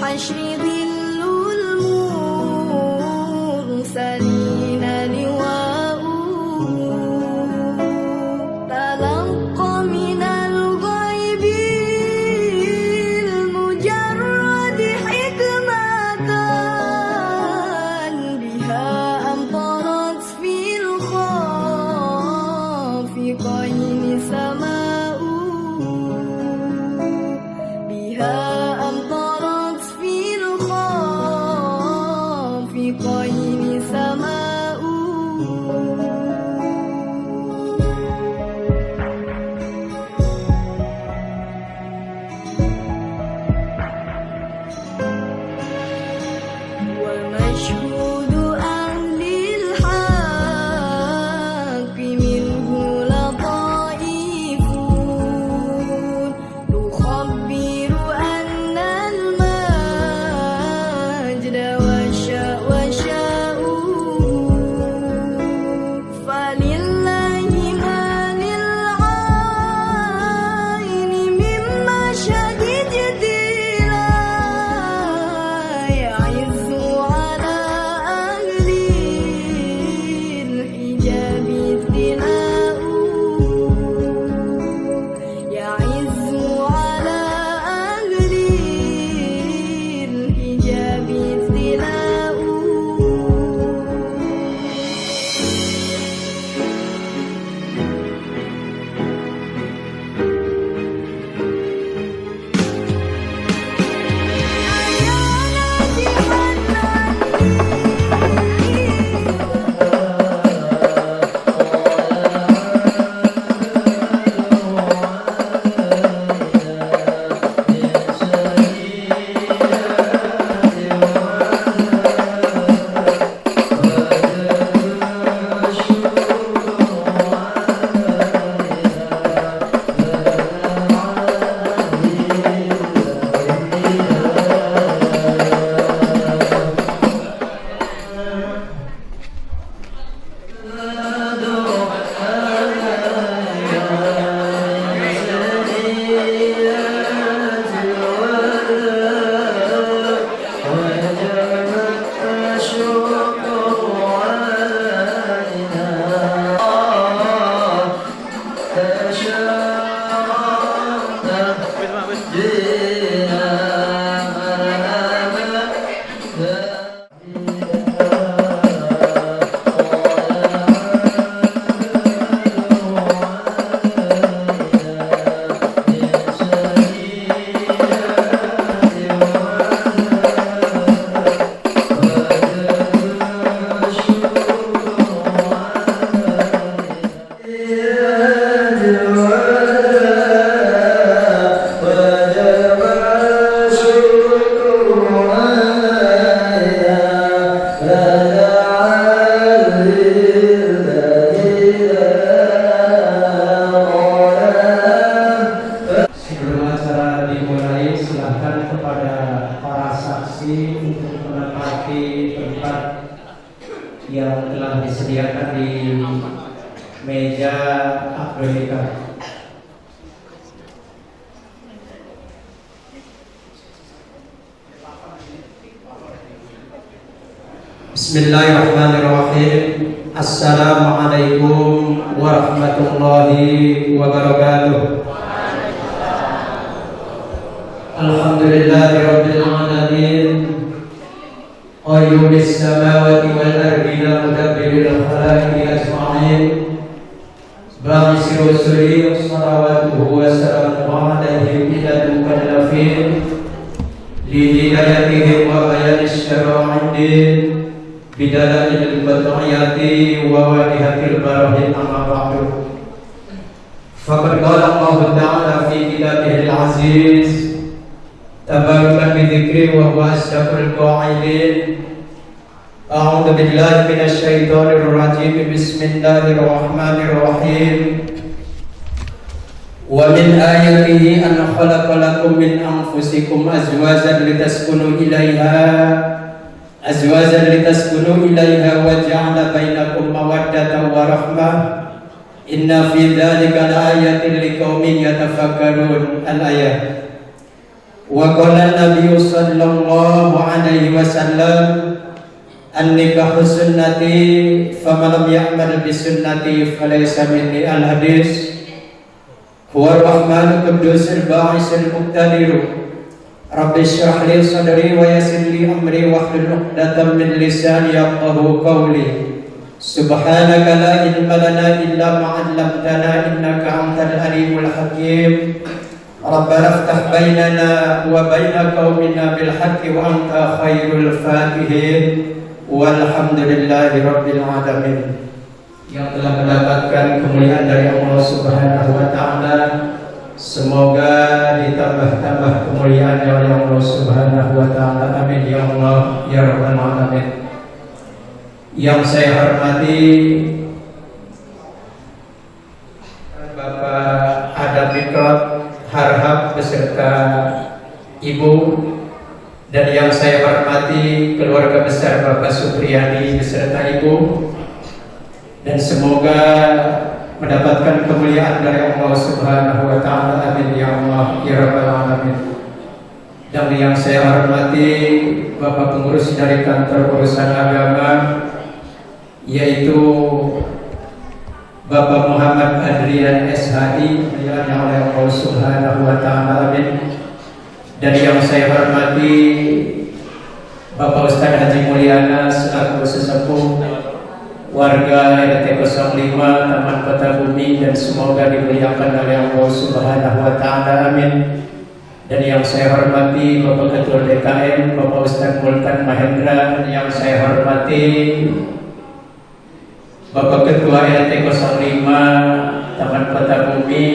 الحشر ظل المرسلين لواء تلقى من الغيب المجرد حكمة بها أمطرت في الخافقين سماء بها أمطرت في الخافقين سماء ومشهود أهل الحق منه لطائفون تخبر أن المجد وشاء فلله ما للعين من مشهد جديلا يعز على أهل الحجاب ابتلاء يعز على أهل الحجاب ابتلاء Sebelum acara dimulai, silakan kepada para saksi untuk menempati tempat yang telah disediakan di meja akreditasi. Bismillahirrahmanirrahim. Assalamualaikum warahmatullahi wabarakatuh. Alhamdulillahirabbil alamin. Qayyumis samawati wal ardi mudabbiril khalaiqi ajma'in. Ba'isi rusuli salawatuhu wa salamuhu alaihim ila mukallafin li hidayatihim wa bayanis syara'id bidalail bat'iyati wa wadihatil barahin amma ba'du. Faqad qala Allah Ta'ala fi kitabihil aziz tabarakan bidzikri wa huwa asdaqul qa'ilin. A'udzu billahi minasy syaithanir rajim. Bismillahirrahmanirrahim. Wa min ayatihi an khalaqa lakum min anfusikum azwajan litaskunu ilaiha wa ja'ala bainakum mawaddatan wa rahmah. Inna fi dzalika laayatin liqaumin yatafakkarun. Al-ayat. Wa qala Nabi sallallahu alaihi wasallam an-nikahu sunnati faman lam ya'mal bi sunnati falaysa minni al-hadis huwa ar-rahmanu quddusul ba'isul muqtadiru Rabbi shrah li sadri wa yassir li amri wahlul 'uqdatam min lisani yafqahu qawli Subhanaka la ilma lana illa ma 'allamtana innaka antal alimul hakim Rabbana iftah bainana wa baina qaumina bil haqqi wa anta khairul fatihin walhamdulillahi rabbil alamin. Yang telah mendapatkan kemuliaan dari Allah Subhanahu wa taala, semoga ditambah-tambah kemuliaannya oleh Allah Subhanahu wa taala. Amin ya Allah ya rabbal alamin. Yang saya hormati Bapak Adam Mikrot Harhab beserta Ibu, dan yang saya hormati keluarga besar Bapak Supriyadi beserta Ibu, dan semoga mendapatkan kemuliaan dari Allah Subhanahu wa taala. Amin ya Allah ya rabbal alamin. Dan yang saya hormati Bapak pengurus dari kantor urusan agama, yaitu Bapak Muhammad Adrian SHI yang oleh Allah Subhanahu wa taala. Amin. Dan yang saya hormati Bapak Ustaz Haji Mulyana selaku sesepuh warga RT 05 Taman Kota Bumi, dan semoga dimuliakan oleh Allah Subhanahu wa taala. Amin. Dan yang saya hormati Bapak Ketua DKM Bapak Ustaz Mulkan Mahendra, dan yang saya hormati Bapak Ketua RT 05 Taman Kota Bumi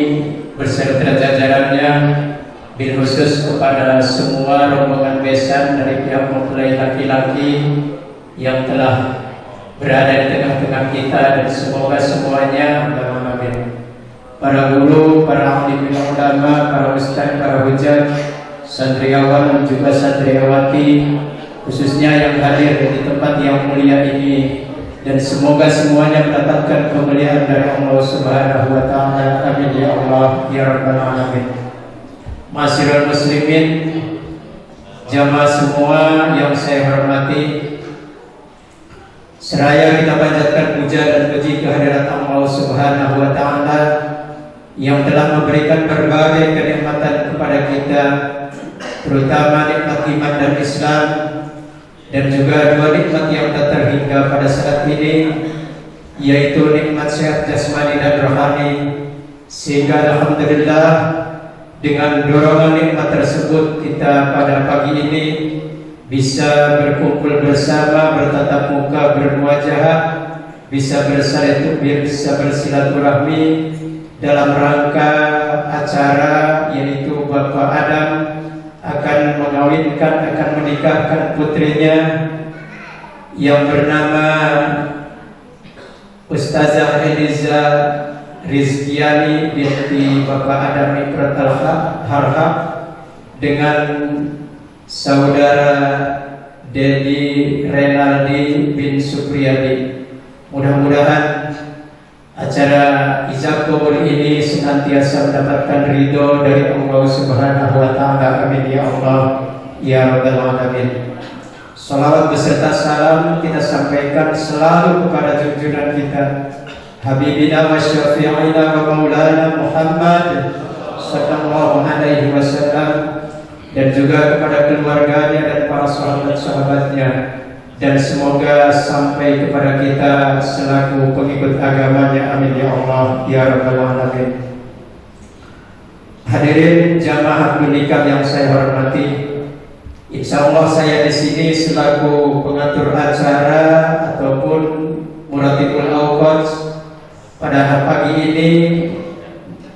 beserta jajarannya, bil khusus kepada semua rombongan besan dari pihak mempelai laki-laki yang telah berada di tengah-tengah kita, dan semoga semuanya amin. Para guru, para ahli ulama, para ustaz, para hujat, santriawan dan juga santriawati, khususnya yang hadir di tempat yang mulia ini, dan semoga semuanya mendapatkan kemuliaan dari Allah Subhanahu wa taala. Amin ya Allah ya rabbal alamin. Ma'asyiral muslimin, jamaah semua yang saya hormati, seraya kita panjatkan puja dan puji kehadirat Allah Subhanahu wa taala yang telah memberikan berbagai kenikmatan kepada kita, terutama nikmat iman dan Islam, dan juga dua nikmat yang tak terhingga pada saat ini, yaitu nikmat sehat jasmani dan rohani. Sehingga alhamdulillah dengan dorongan nikmat tersebut kita pada pagi ini bisa berkumpul bersama, bertatap muka, bermuajahah, bisa bisa bersilaturahmi dalam rangka acara yaitu Bapak Adam akan mengawinkan, akan menikahkan putrinya yang bernama Ustazah Eliza Rizkiani binti Bapak Adam Mikrot Harhab dengan saudara Dedi Renaldi bin Supriyadi. Mudah-mudahan acara ijab kabul ini senantiasa mendapatkan ridho dari Allah Subhanahu wa taala. Amin ya Allah ya rabbal alamin. Salawat beserta salam kita sampaikan selalu kepada junjungan kita Habibina wa syafi'ina wa maulana Muhammad sallallahu alaihi wasallam, dan juga kepada keluarganya dan para sahabat-sahabatnya, dan semoga sampai kepada kita selaku pengikut agamanya. Amin ya Allah ya rabbal alamin. Hadirin jamaah nikah yang saya hormati, insya Allah saya di sini selaku pengatur acara ataupun muratibul awqat pada pagi ini.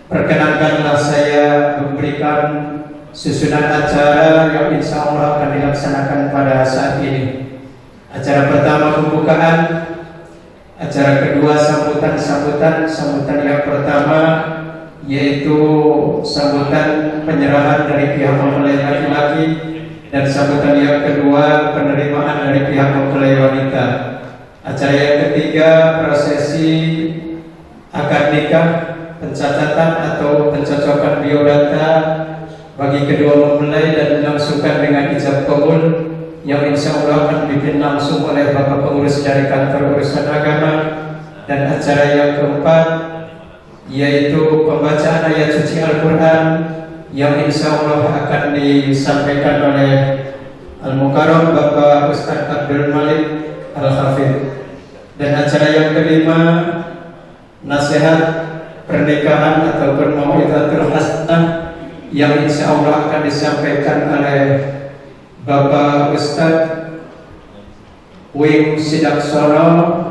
Perkenankanlah saya memberikan susunan acara yang insya Allah akan dilaksanakan pada saat ini. Acara pertama pembukaan, acara kedua sambutan yang pertama yaitu sambutan penyerahan dari pihak mempelai laki-laki, dan sambutan yang kedua penerimaan dari pihak mempelai wanita. Acara yang ketiga prosesi akad nikah, pencatatan atau pencocokan biodata bagi kedua mempelai dan dilangsungkan dengan ijab kabul yang insya Allah akan dipimpin langsung oleh Bapak Pengurus dari Kantor Urusan Agama. Dan acara yang keempat yaitu pembacaan ayat suci Al-Quran yang insya Allah akan disampaikan oleh Al-Mukarram Bapak Ustaz Abdul Malik Al-Hafidh. Dan acara yang kelima nasihat pernikahan atau mau'izatul hasanah yang insya Allah akan disampaikan oleh Bapak Ustaz Wing Sidaksono.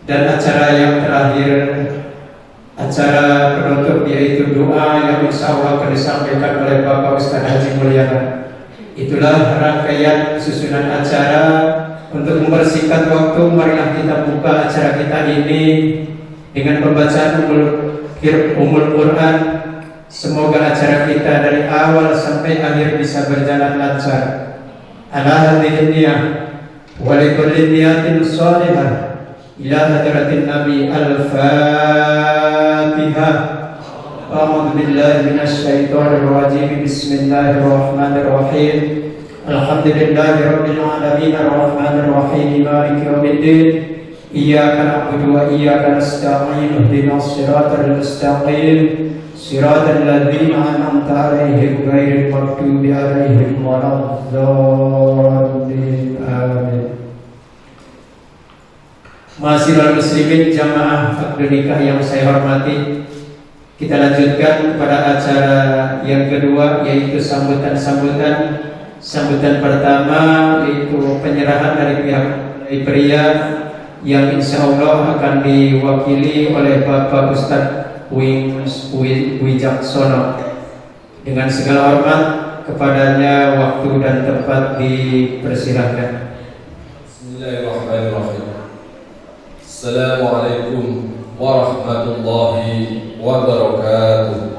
Dan acara yang terakhir, acara penutup yaitu doa yang insya Allah akan disampaikan oleh Bapak Ustaz Haji Mulyana. Itulah rangkaian susunan acara. Untuk mempersingkat waktu, marilah kita buka acara kita ini dengan pembacaan Ummul Quran. Semoga acara kita dari awal sampai akhir bisa berjalan lancar. Ala hadhihi niyah wa li kulli niyatin shalihah ila hadratin Nabi Al-Fatihah. A'udzu billahi minasy syaithanir rajim. Bismillahirrahmanirrahim. Alhamdulillahi rabbil alamin arrahmanir rahim maliki yaumiddin. Iyyaka na'budu wa iyyaka nasta'in. Ihdinas siratal mustaqim. Siratal ladzina an'amta 'alaihim ghairil maghdubi 'alaihim waladdallin. Amin. Ma'asyiral muslimin jamaah akad nikah yang saya hormati, kita lanjutkan kepada acara yang kedua yaitu sambutan pertama yaitu penyerahan dari pihak pria yang insya Allah akan diwakili oleh Bapak Ustadz Wijaksono. Dengan segala hormat kepadanya, waktu dan tempat dipersilahkan. Bismillahirrahmanirrahim. Assalamualaikum warahmatullahi wabarakatuh.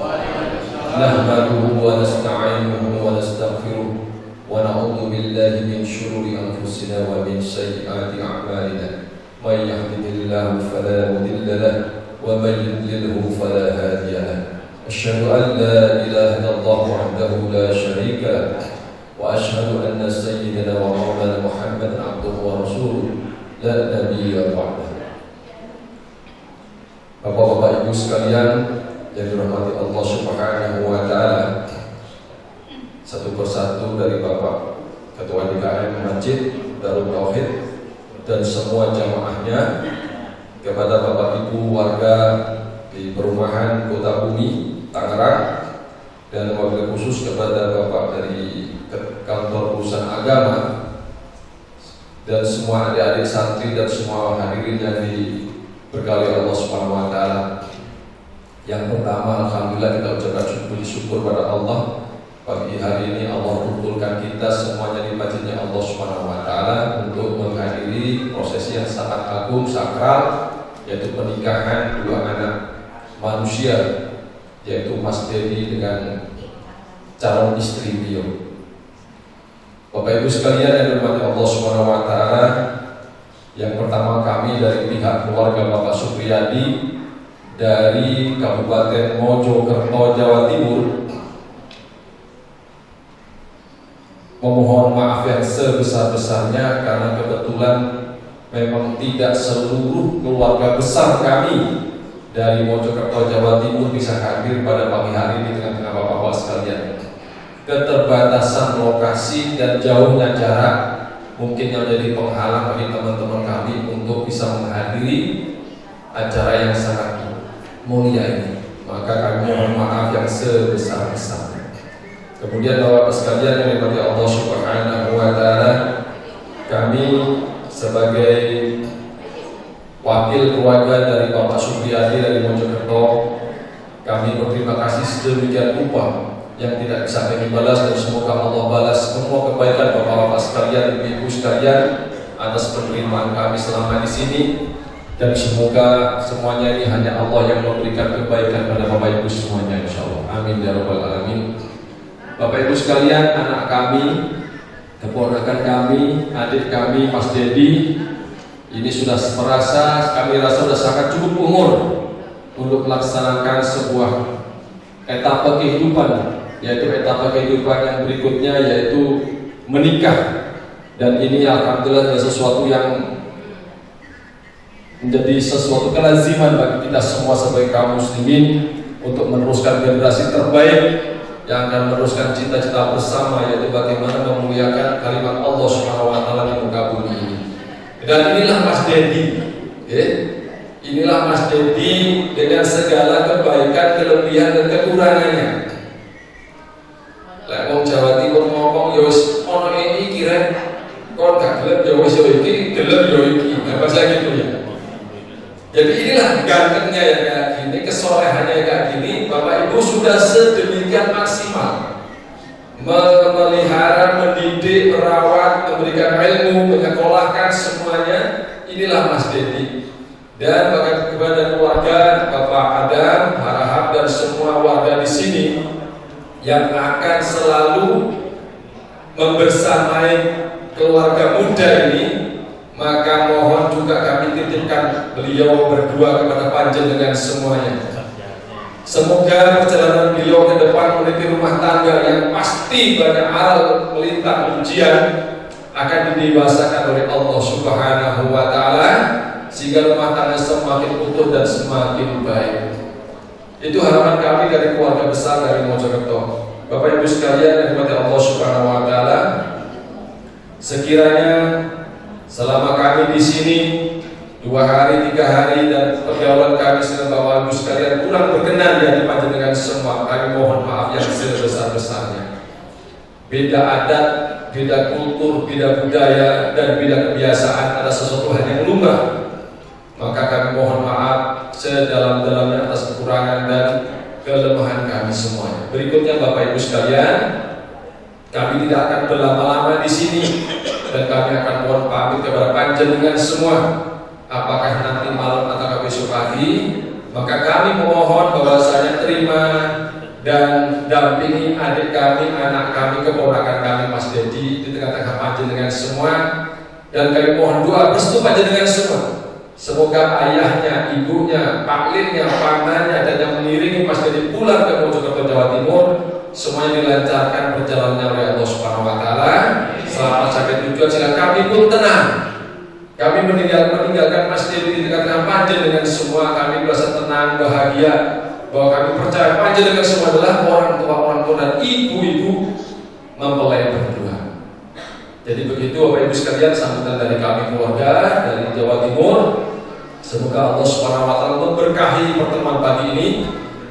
Nahmaduhu wa nasta'inuhu wa nastaghfiruh wa na'udzu billahi min shururi anfusina wa min sayyiati a'malina. May yahdihillahu fala mudilla lahu wa may yudlilhu fala hadiya lahu. Asyhadu an la ilaha illallah wahdahu la syarika lahu wa asyhadu anna sayyidina wa maulana Muhammadan abduhu wa rasuluh la nabiyya ba'dahu. Bapak-bapak ibu sekalian yang dirahmati Allah Subhanahu wa taala, satu persatu dari Bapak Ketua DKM Masjid Darul Tauhid dan semua jamaahnya, kepada Bapak Ibu warga di perumahan Kota Bumi Tangerang, dan wabil khusus kepada Bapak dari Kantor Urusan Agama dan semua adik-adik santri dan semua hadirin yang diberkahi Allah Subhanahu wa taala. Yang pertama, alhamdulillah kita ucapkan syukur pada Allah. Pagi hari ini Allah kumpulkan kita semuanya di masjidnya Allah Subhanahu wa taala untuk menghadiri prosesi yang sangat agung sakral, yaitu pernikahan dua anak manusia, yaitu Mas Dedi dengan calon istri beliau. Bapak Ibu sekalian yang dirahmati Allah Subhanahu wa taala, yang pertama kami dari pihak keluarga Bapak Supriyadi dari Kabupaten Mojokerto, Jawa Timur, memohon maaf yang sebesar-besarnya karena kebetulan memang tidak seluruh keluarga besar kami dari Mojokerto, Jawa Timur bisa hadir pada pagi hari ini dengan Bapak-bapak sekalian. Keterbatasan lokasi dan jauhnya jarak mungkin yang jadi penghalang bagi teman-teman kami untuk bisa menghadiri acara yang sangat mulia ini. Maka kami mohon maaf yang sebesar-besarnya. Kemudian Bapak sekalian yang dirahmati Allah Subhanahu wa taala, kami sebagai wakil keluarga dari Bapak Supriyadi dari Mojokerto, kami berterima kasih sedemikian rupa yang tidak bisa kami balas, dan semoga Allah balas semua kebaikan Bapak-bapak sekalian, Ibu-ibu sekalian atas penerimaan kami selama di sini, dan semoga semuanya ini hanya Allah yang memberikan kebaikan pada Bapak Ibu semuanya, insyaallah. Amin ya rabbal alamin. Bapak Ibu sekalian, anak kami, keponakan kami, adik kami, Mas Dedi, ini sudah kami rasa sudah sangat cukup umur untuk melaksanakan sebuah etapa kehidupan yaitu etapa kehidupan yang berikutnya, yaitu menikah. Dan ini alhamdulillah adalah sesuatu yang menjadi sesuatu kelaziman bagi kita semua sebagai kaum muslimin untuk meneruskan generasi terbaik yang akan meneruskan cita-cita bersama, yaitu bagaimana memuliakan kalimat Allah Subhanahu wa taala di muka bumi ini. Dan inilah Mas Dedi, inilah Mas Dedi dengan segala kebaikan, kelebihan dan kekurangannya. Lek wong Jawa Timur ngomong yo wis ono ini kira kon gak gelem yo wis yo iki, gelem yo iki. Apa saja gitu ya. Jadi inilah gantengnya yang kayak gini, kesolehannya kayak gini. Bapak Ibu sudah sedemikian maksimal memelihara, mendidik, merawat, memberikan ilmu, menyekolahkan semuanya. Inilah Mas Dedi. Dan kepada keluarga Bapak Adam, Harahap dan semua warga di sini yang akan selalu membersamai keluarga muda ini, maka mohon juga kami titipkan beliau berdua kepada panjenengan semuanya. Semoga perjalanan beliau ke depan meniti rumah tangga yang pasti banyak hal melintang ujian akan didewasakan oleh Allah Subhanahu wa taala, sehingga rumah tangga semakin utuh dan semakin baik. Itu harapan kami dari keluarga besar dari Mojokerto. Bapak Ibu sekalian yang dirahmati Allah Subhanahu wa taala, sekiranya selama kami di sini 2 hari, 3 hari dan pergaulan kami dengan Bapak Ibu sekalian kurang berkenan di hadapan panjenengan semua, kami mohon maaf yang sebesar-besarnya. Beda adat, beda kultur, beda budaya dan beda kebiasaan adalah sesuatu hal yang lumrah. Maka kami mohon maaf sedalam-dalamnya atas kekurangan dan kelemahan kami semuanya. Berikutnya Bapak Ibu sekalian, kami tidak akan berlama-lama di sini dan kami akan mohon pamit kepada panjenengan semua. Apakah nanti malam atau besok pagi, maka kami memohon bahwasanya terima dan dampingi adik kami, anak kami, keponakan kami Mas Dedi di tengah-tengah panjenengan semua. Dan kami mohon doa restu panjenengan semua. Semoga ayahnya, ibunya, paklinnya, pamannya dan yang mengiringi Mas Dedi pulang ke Mojokerto Jawa Timur semuanya dilancarkan perjalanannya oleh Allah Subhanahu wa taala. Selamat sampai tujuan, sehingga kami pun tenang. Kami meninggalkan Mas Dedi di tengah-tengah panjenengan semua. Kami merasa tenang, bahagia bahwa kami percaya panjenengan semua adalah orang tua dan ibu-ibu mempelai berdua. Jadi begitu Bapak Ibu sekalian sambutan dari kami keluarga dari Jawa Timur. Semoga Allah Subhanahu wa taala memberkahi pertemuan pagi ini,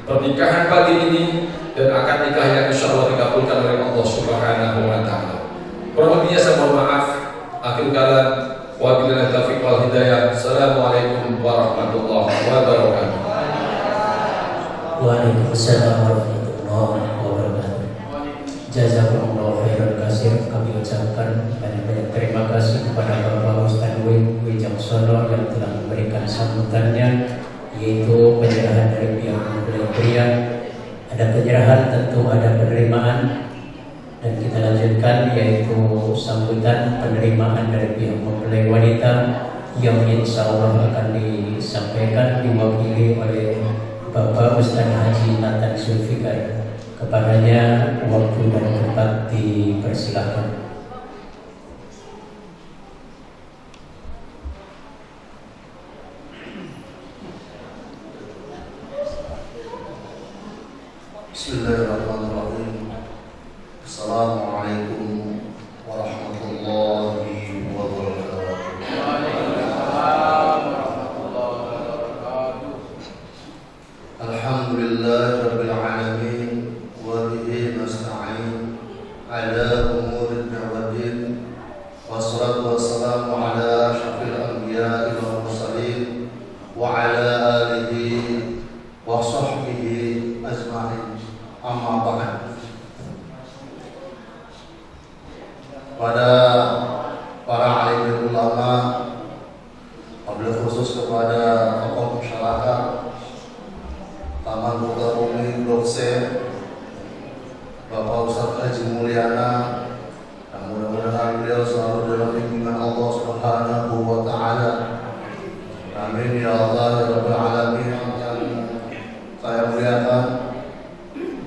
pernikahan pagi ini, dan akan nikah yang insyaallah dikabulkan oleh Allah Subhanahu wa taala. Kurang lebihnya saya mohon maaf. Akhir kalam, wabillahi taufiq wal hidayah. Assalamualaikum warahmatullahi wabarakatuh. Waalaikumsalam warahmatullahi wabarakatuh. Jazakumullah khairan katsir. Kami ucapkan banyak-banyak terima kasih kepada Bapak Ustaz Wijangsono yang telah memberikan sambutannya, yaitu penyerahan dari pihak mempelai pria. Ada penyerahan, tentu ada penerimaan, dan kita lanjutkan yaitu sambutan penerimaan dari pihak mempelai wanita yang insya Allah akan disampaikan diwakili oleh Bapak Ustaz Haji Nathan Zulfikar. Kepadanya waktu dan tempat dipersilakan. Bismillahirrahmanirrahim. Assalamualaikum warahmatullahi wabarakatuh. Alhamdulillahirabbil alamin wa bihi nasta'in ala umuri dunya wassalatu wassalamu ala asyrafil anbiya'i wal mursalin wa ala alihi wa sahbihi ajma'in. Amma ba'd. Pada para alim ulama, wabil khusus kepada tokoh masyarakat Taman Bukabumi Blok C, Bapak Ustaz Haji Mulyana, dan mudah-mudahan beliau selalu dalam bimbingan Allah Subhanahu wa taala. Amin ya Allah ya Rabbal alamin. Yang saya muliakan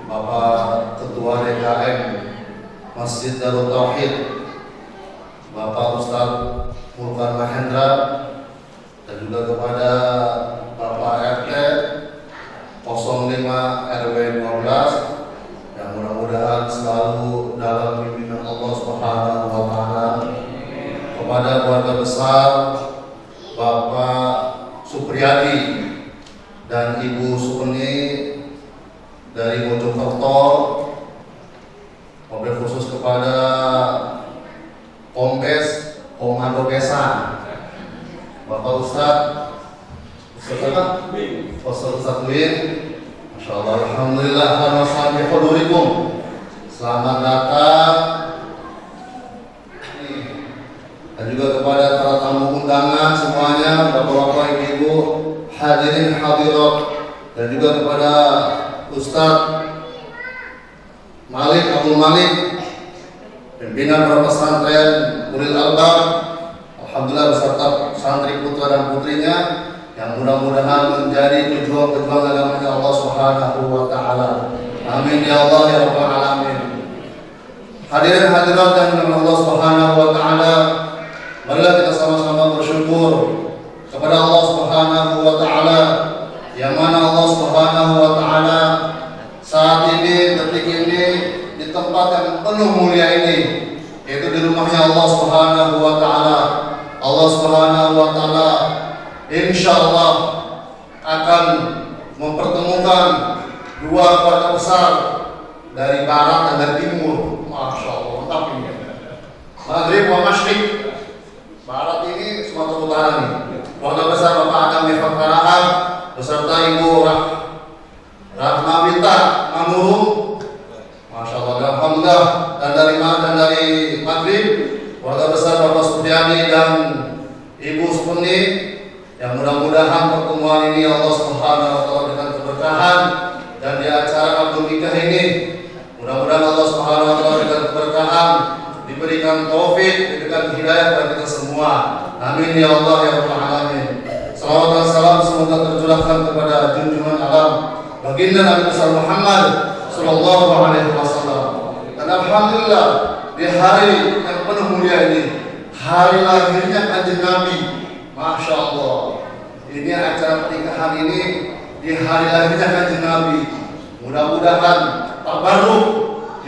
Bapak Ketua Masjid Darut Tauhid Bapak Ustadz Mulkan Mahendra, dan juga kepada Bapak RT 05 RW 12 yang mudah-mudahan selalu dalam bimbingan Allah Subhanahu wa Ta'ala, kepada keluarga besar Bapak Supriyadi dan Ibu Sukeni dari Mojokerto, mobil khusus kepada Kombes Komando Besan Bapak Ustadz Win, Masya Allah, Alhamdulillah, selamat datang. Dan juga kepada para tamu undangan semuanya, bapak-bapak, ibu-ibu, hadirin hadirat, dan juga kepada Ustadz Malik Abdul Malik, pimpinan Pondok Pesantren Ulil Albab, alhamdulillah, beserta santri putra dan putrinya yang mudah-mudahan menjadi pejuang-pejuang agama Allah Subhanahu wa Ta'ala. Amin ya Allah ya Rabbal Alamin. Hadirin hadirat yang dimuliakan Allah Subhanahu wa Ta'ala, marilah kita sama-sama bersyukur kepada Allah Subhanahu wa Ta'ala, yang mana Allah Subhanahu wa Ta'ala saat ini, detik ini, di tempat yang penuh mulia ini, yaitu di rumahnya Allah Subhanahu wa Ta'ala. Allah Subhanahu wa Ta'ala insyaallah akan mempertemukan dua keluarga besar dari barat dan dari timur. Masya Allah, mantap ini. Maghrib wa Masyriq. Barat ini Sumatera Utara nih. Keluarga besar Bapak Adam Mifak Karahar beserta Ibu Rahmawita Manurung. Masya Allah, alhamdulillah. Dan dari Maghrib, keluarga besar Bapak Supriyadi dan Ibu Sukeni, yang mudah-mudahan pertemuan ini Allah Subhanahu wa Ta'ala dengan keberkahan, dan di acara akad nikah ini mudah-mudahan Allah Subhanahu wa Ta'ala dengan keberkahan, diberikan taufik, diberikan hidayah kepada kita semua. Amin ya Allah ya Rabbal Alamin. Salawat dan salam semoga tercurahkan kepada junjungan alam baginda Nabi besar Muhammad sallallahu alaihi wasallam. Dan alhamdulillah, di hari yang penuh mulia ini, hari lahirnya Kanjeng Nabi. Masya Allah, ini acara pernikahan ini di hari lahirnya Kanjeng Nabi. Mudah-mudahan tabarruk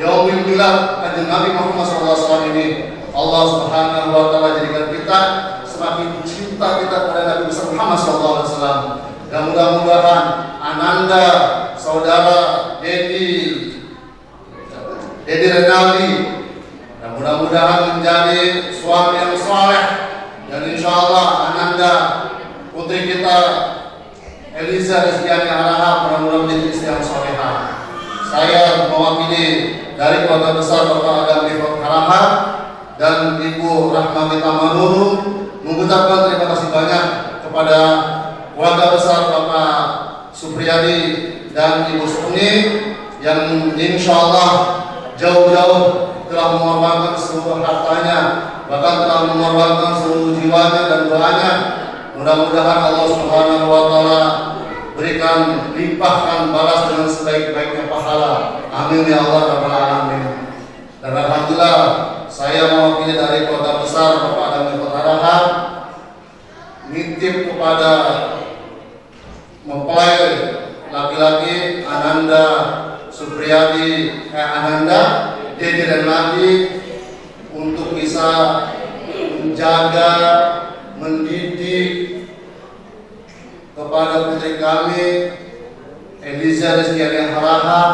yaumil milad Kanjeng Nabi Muhammad SAW ini Allah Subhanahu wa Ta'ala jadikan kita semakin cinta kita kepada Nabi besar Muhammad SAW. Dan mudah-mudahan Ananda, saudara Dedi Renaldi, dan mudah-mudahan menjadi suami yang saleh. Dan insya Allah Ananda putri kita Eliza Rizkiani Harahap mudah-mudahan menjadi istri yang salehah. Saya mewakili dari keluarga besar Bapak Adam Mifak Harahap dan Ibu Rahmawita Manurung mengucapkan terima kasih banyak kepada keluarga besar Bapak Supriyadi dan Ibu Sukeni yang insya Allah jauh-jauh telah mengorbankan seluruh hartanya, bahkan telah mengorbankan seluruh jiwanya dan doanya. Mudah-mudahan Allah Subhanahu wa Ta'ala berikan, limpahkan balas dengan sebaik-baiknya pahala. Amin ya Allah Rabbal Alamin. Dan alhamdulillah, saya mewakili dari keluarga besar Bapak Adam Mifak Karahar nitip kepada mempelai laki-laki Ananda Supriyadi Ananda Dedi dan Nadi untuk bisa menjaga, mendidik kepada putri kami Eliza Rizkiani Harahap.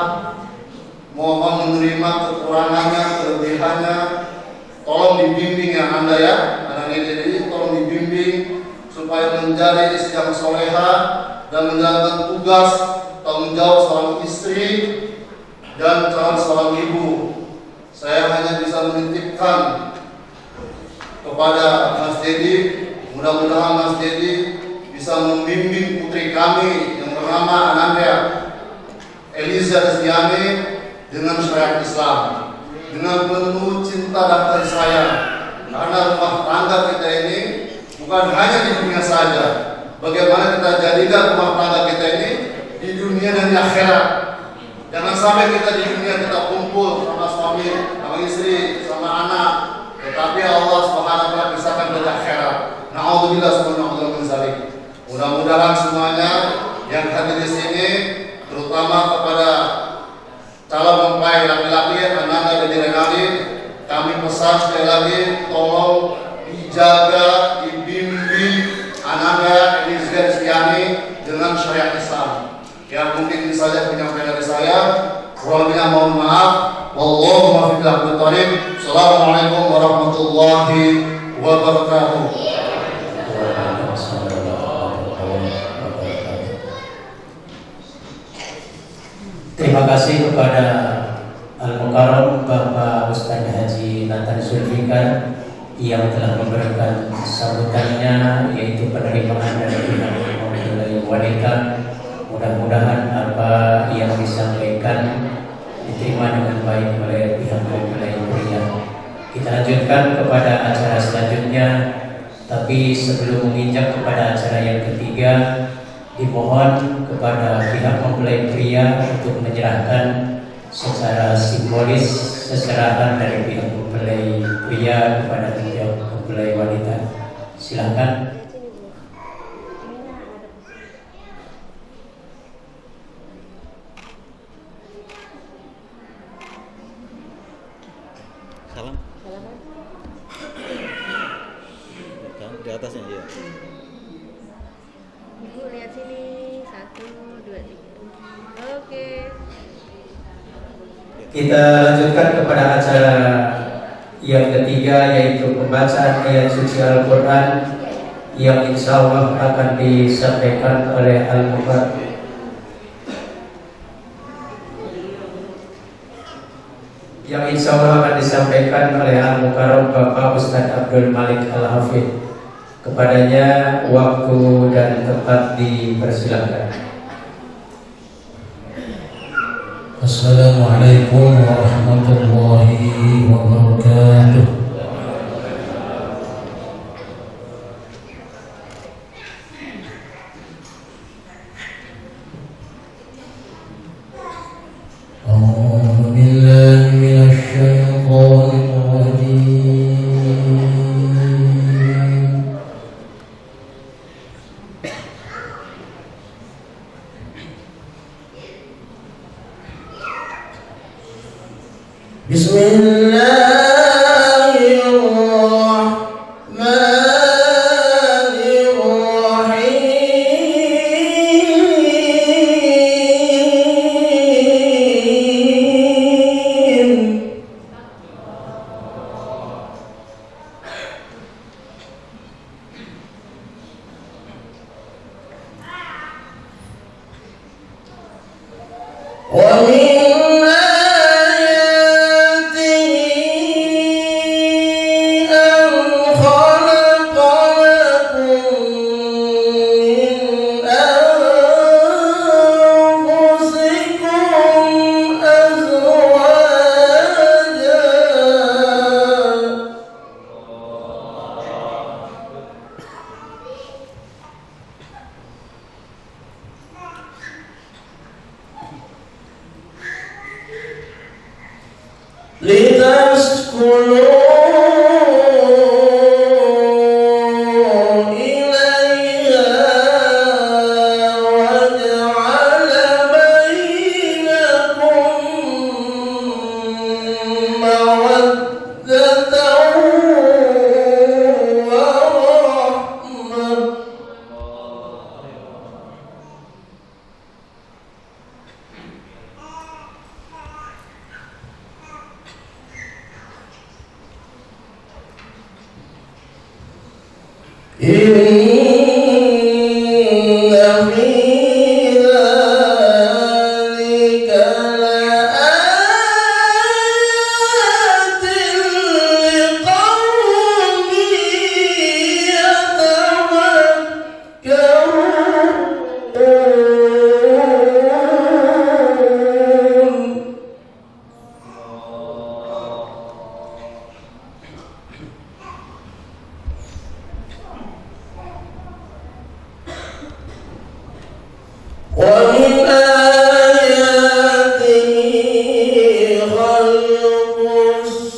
Mohon menerima kekurangannya, kelebihannya. Tolong dibimbing ya Anda ya, anak ini tolong dibimbing supaya menjadi istri yang soleha dan menjalankan tugas tanggung jawab seorang istri dan calon seorang ibu. Saya hanya bisa menitipkan kepada Mas Dedi, mudah-mudahan Mas Dedi bisa membimbing putri kami yang bernama Ananda Eliza Rizkiani dengan syariat Islam, dengan penuh cinta dan kasih sayang. Karena rumah tangga kita ini bukan hanya di dunia saja. Bagaimana kita jadikan rumah tangga kita ini di dunia dan di akhirat. Jangan sampai kita di dunia kita kumpul sama suami, sama sama istri, sama anak, tetapi Allah Subhanahu wa taala pisahkan dari akhirat. Na'udzubillah subhanahu min zalik. Mudah-mudahan semuanya yang hadir di sini, terutama kepada calon mempelai laki-laki Ananda dan Renaldi, kami pesan sekali lagi, tolong dijaga, dibimbing Ananda ini Rizkyani dengan syariat Islam. Ya, mungkin ini saja penyampaian dari saya. Kurang lebihnya mohon maaf. Wallahu muwaffiq ila aqwamit thoriq. Assalamualaikum warahmatullahi wabarakatuh. Terima kasih kepada Al-Mukarram Bapak Ustaz Haji Nathan Zulfikar yang telah memberikan sambutannya, yaitu penerimaan dari pihak mempelai wanita. Mudah-mudahan apa yang disampaikan diterima dengan baik oleh pihak mempelai pria. Kita lanjutkan kepada acara selanjutnya, tapi sebelum menginjak kepada acara yang ketiga, dimohon kepada pihak mempelai pria untuk menyerahkan secara simbolis seserahan dari pihak mempelai pria kepada pihak mempelai wanita. Silakan. Salam. Di atasnya ya. Ibu lihat sini, 1, 2, 3. Oke. Kita lanjutkan kepada acara yang ketiga, yaitu pembacaan ayat suci Al-Quran yang insya Allah akan disampaikan oleh Al-Mukarram Bapak Ustaz Abdul Malik Al-Hafidh. Kepadanya waktu dan tempat dipersilakan. Assalamualaikum warahmatullahi wabarakatuh. A'udzu billahi minasy syaithanir rajim. ومن آياته خلق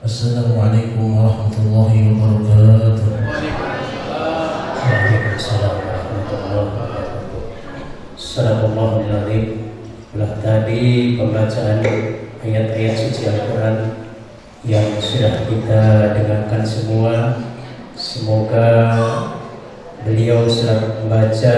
Assalamualaikum warahmatullahi wabarakatuh. Waalaikumsalam warahmatullahi wabarakatuh. Sadaqallahul adzim. Ulah tadi pembacaan ayat-ayat suci Al-Quran yang sudah kita dengarkan semua. Semoga beliau selaku membaca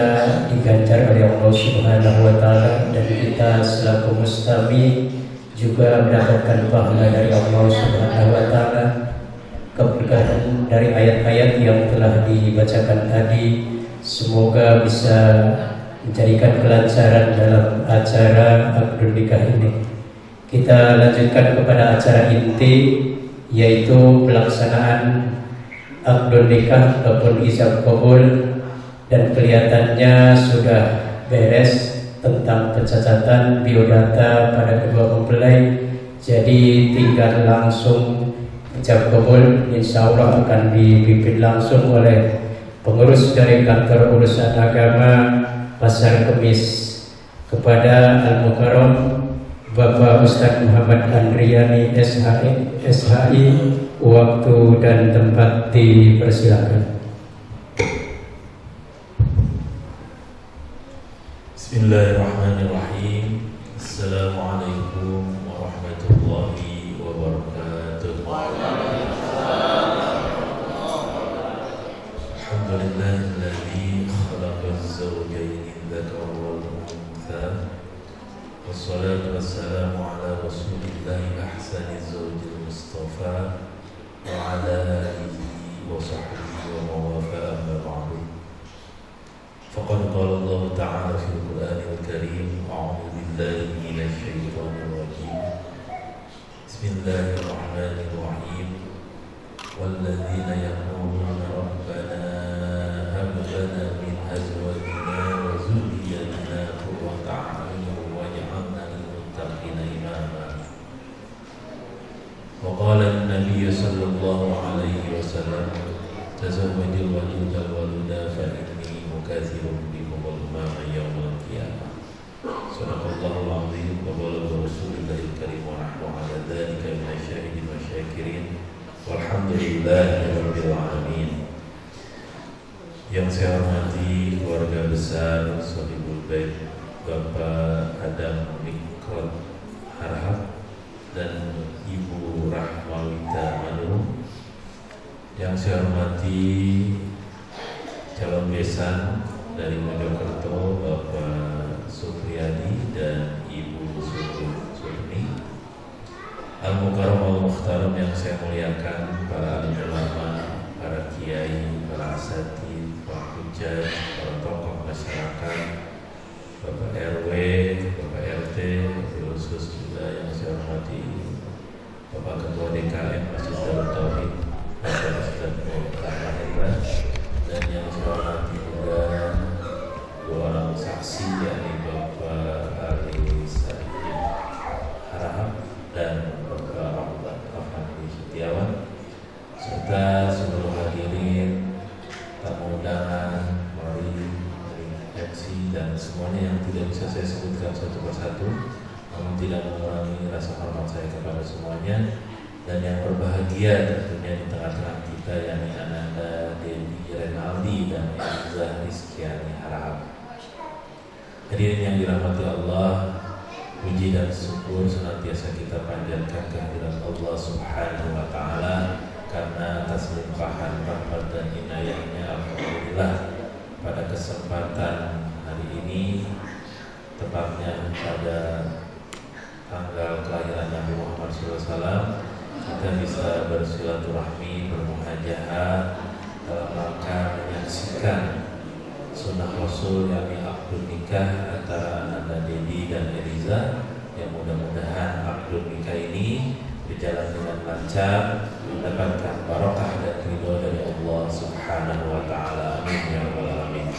diganjar oleh Allah Subhanahu wa Ta'ala, dan kita selaku mustami juga mendapatkan pahala dari Allah Subhanahu wa Ta'ala. Keberkahan dari ayat-ayat yang telah dibacakan tadi semoga bisa menjadikan kelancaran dalam acara akad nikah ini. Kita lanjutkan kepada acara inti, yaitu pelaksanaan akad nikah ataupun ijab qabul, dan kelihatannya sudah beres tentang pencatatan biodata pada kedua mempelai. Jadi tinggal langsung ijab qabul, insya Allah akan dipimpin langsung oleh pengurus dari kantor urusan agama Pasar Kemis. Kepada Al-Mukarram Bapak Ustadz Muhammad Andriani SHI, waktu dan tempat dipersilakan. Bismillahirrahmanirrahim. Assalamualaikum warahmatullahi wabarakatuh. Alhamdulillahilladzi khalaqaz zawjayn dzakara wal untha. Wassalatu wassalamu ala rasulillahi ahsaniz zawjil mustafa wa ala alihi wa sahbihi wa mawafa amma ba'du. فقد قال الله تعالى في القرآن الكريم: أعوذ بالله من الشيطان الرجيم بسم الله الرحمن الرحيم والذين يقولون ربنا هب لنا من أزواجنا وذريتنا قرة أعين واجعلنا للمتقين إماما. وقال النبي صلى الله عليه وسلم: تزوج الودود الولود فإني مكاثر بكم الأمم يوم القيامة. صدق الله العظيم وبلغ رسول الله الكريم ونحن على ذلك من الشاهدين والشاكرين والحمد لله رب العالمين. Yang saya hormati keluarga besar Shahibul Bait Bapak Adam Mikrot Harhab dan Ibu Rahmawita Manurung. Yang saya hormati calon besan dari Mojokerto Bapak Supriyadi dan Ibu Surni. Al-Mukarram Al-Mukhtaram yang saya muliakan, para ulama, para kiai, para asatidz, para hujjah, para tokoh masyarakat, Bapak RW, Bapak RT, khusus juga yang saya hormati Bapak Ketua DKM Masjid Darut Tauhid, Bapak Ustadz Mukhtar Mahendra, dan yang saya hormati juga dua orang saksi, yakni Bapak Ali Sadin Harahap dan Bapak Ahmad Afandi Setiawan, serta seluruh hadirin, tamu undangan, mari MC dan semuanya yang tidak bisa saya sebutkan satu persatu, namun tidak mengurangi rasa hormat saya kepada semuanya. Dan yang berbahagia tentunya di tengah-tengah kita, yakni Ananda Dewi Renaldi dan Eliza Rizkyani Harahap. Hadirin yang dirahmati Allah, puji dan syukur senantiasa kita panjatkan kehadirat Allah Subhanahu wa Ta'ala, karena atas limpahan rahmat dan inayahnya, alhamdulillah, pada kesempatan hari ini, tepatnya pada tanggal kelahiran Nabi Muhammad SAW, kita bisa bersilaturahmi, bermuhajahah dalam rangka menyaksikan sunnah Rasul, yakni akad nikah antara Ananda Dedi dan Eliza, yang mudah-mudahan akad nikah ini berjalan dengan lancar, mendapatkan barokah dan ridho dari Allah Subhanahu wa Ta'ala. Amin ya rabbal alamin.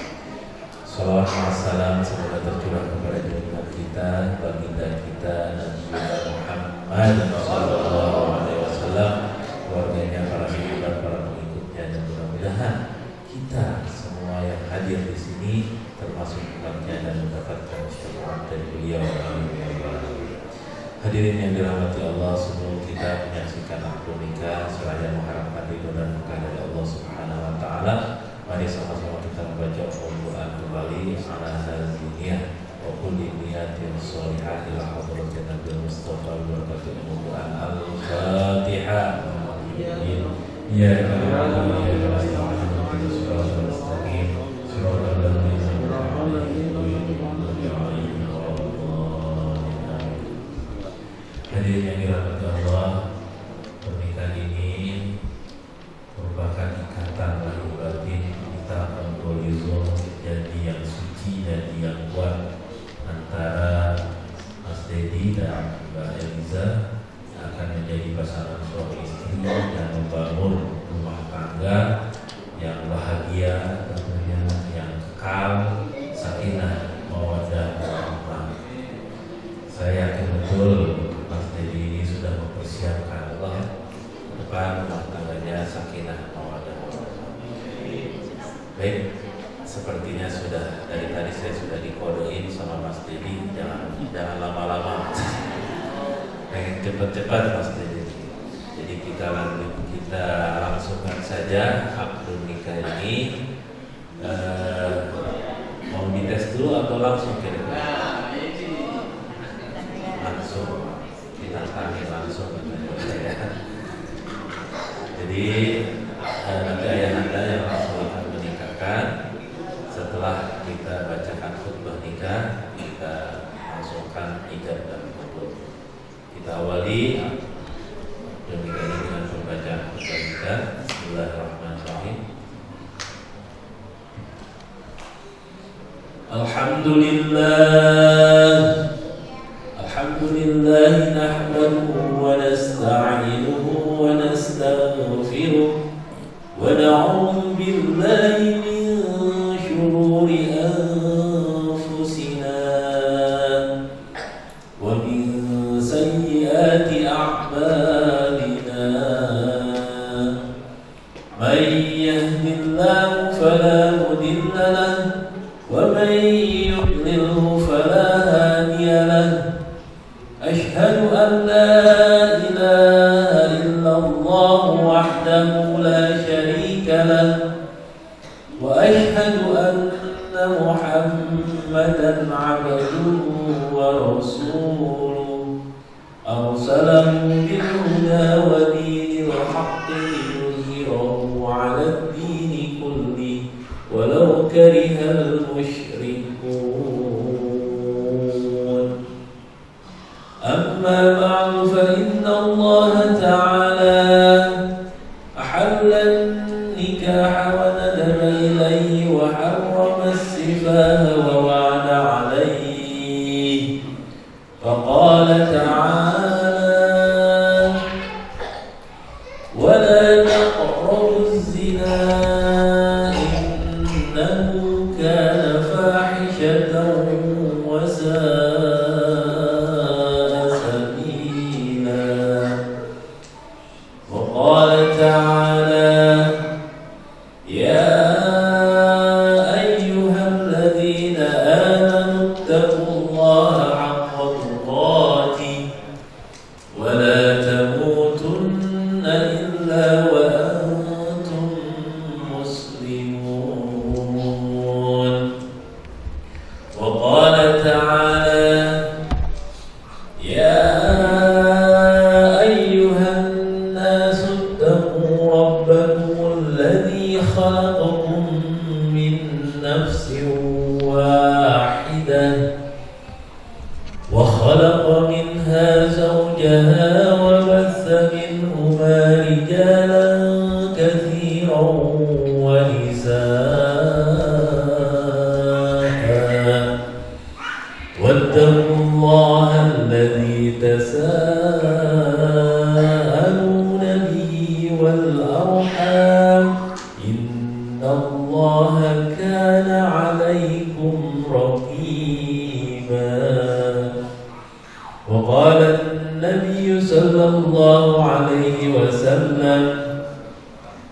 Salawat wa salam semoga tercurah kepada junjungan kita, baginda kita, Nabi Muhammad sallallahu alaihi wasallam, keluarganya, para sahabat, para pengikutnya, dan mudah-mudahan kita semua yang hadir di sini termasuk umatnya dan mendapatkan syafaat dari beliau. Amin ya rabbal alamin. Hadirin yang dirahmati Allah, sebelum kita menyaksikan akad nikah seraya mengharapkan ridho dan berkah dari Allah Subhanahu wa Ta'ala, mari sama-sama kita membaca Al-Quran kembali ala haziniah wa kulli niyatin sholihah ila hadratin Nabi Mustafa wa barakatuh Al-Quran. Al-Fatihah. Ya Allah, ya Allah. Hadirin yang dirahmati Allah, pernikahan ini merupakan ikatan lahir batin kita, membolizol janji yang suci, janji yang kuat antara Mas Dedi dan Mbak Eliza yang akan menjadi pasangan suami istri dan membangun rumah tangga yang bahagia, tentunya yang kekal, sakinah, mawaddah, warahmah. Saya yakin betul Mas Dedi ini sudah mempersiapkan Allah ke depan rumah tangganya sakinah, mawaddah. Baik, sepertinya sudah dari tadi saya sudah dikodein sama Mas Dedi, jangan lama-lama, pengen cepat-cepat Mas Dedi. Jadi kita langsungkan saja akad nikah ini. Mau dites dulu atau langsung kira-kira? Langsung, kita tanya langsung ya. Jadi nanti ayahanda yang langsung akan menikahkan. Setelah kita bacakan khutbah nikah, kita langsungkan ijab dan kabul. Kita awali nikah ini dengan pembacaan khutbah nikah. Bismillahirrahmanirrahim. Alhamdulillah nahmaduhu wa nasta'inuhu wa nastaghfiruh wa na'udzu billahi min shururi anfusina wa min sayyiati a'malina. Man yahdihillahu fala mudilla lahu ومن يضلله فلا هادي له. أشهد أن لا إله إلا الله وحده لا شريك له وأشهد أن محمدا عبده ورسوله أرسله بالهدى ودين الحق ليظهره على الدين كله ولو كره المشركون. أما بعد فإن الله تعالى أحل النكاح وندب إليه وحرم السفاه ووعد عليه. فقال تعالى: ولا تقربوا الزنا إنه كان فاحشة وساء سبيلا. وقال تعالى: يا أيها الذين آمنوا وقال تعالى: يا أيها الناس اتقوا ربكم الذي خلقكم من نفس واحدة وخلق منها زوجها وبث منهما رجالا كثيرا ونساء واتقوا الله الذي تساءلون به والأرحام إن الله كان عليكم رقيبا. وقال النبي صلى الله عليه وسلم: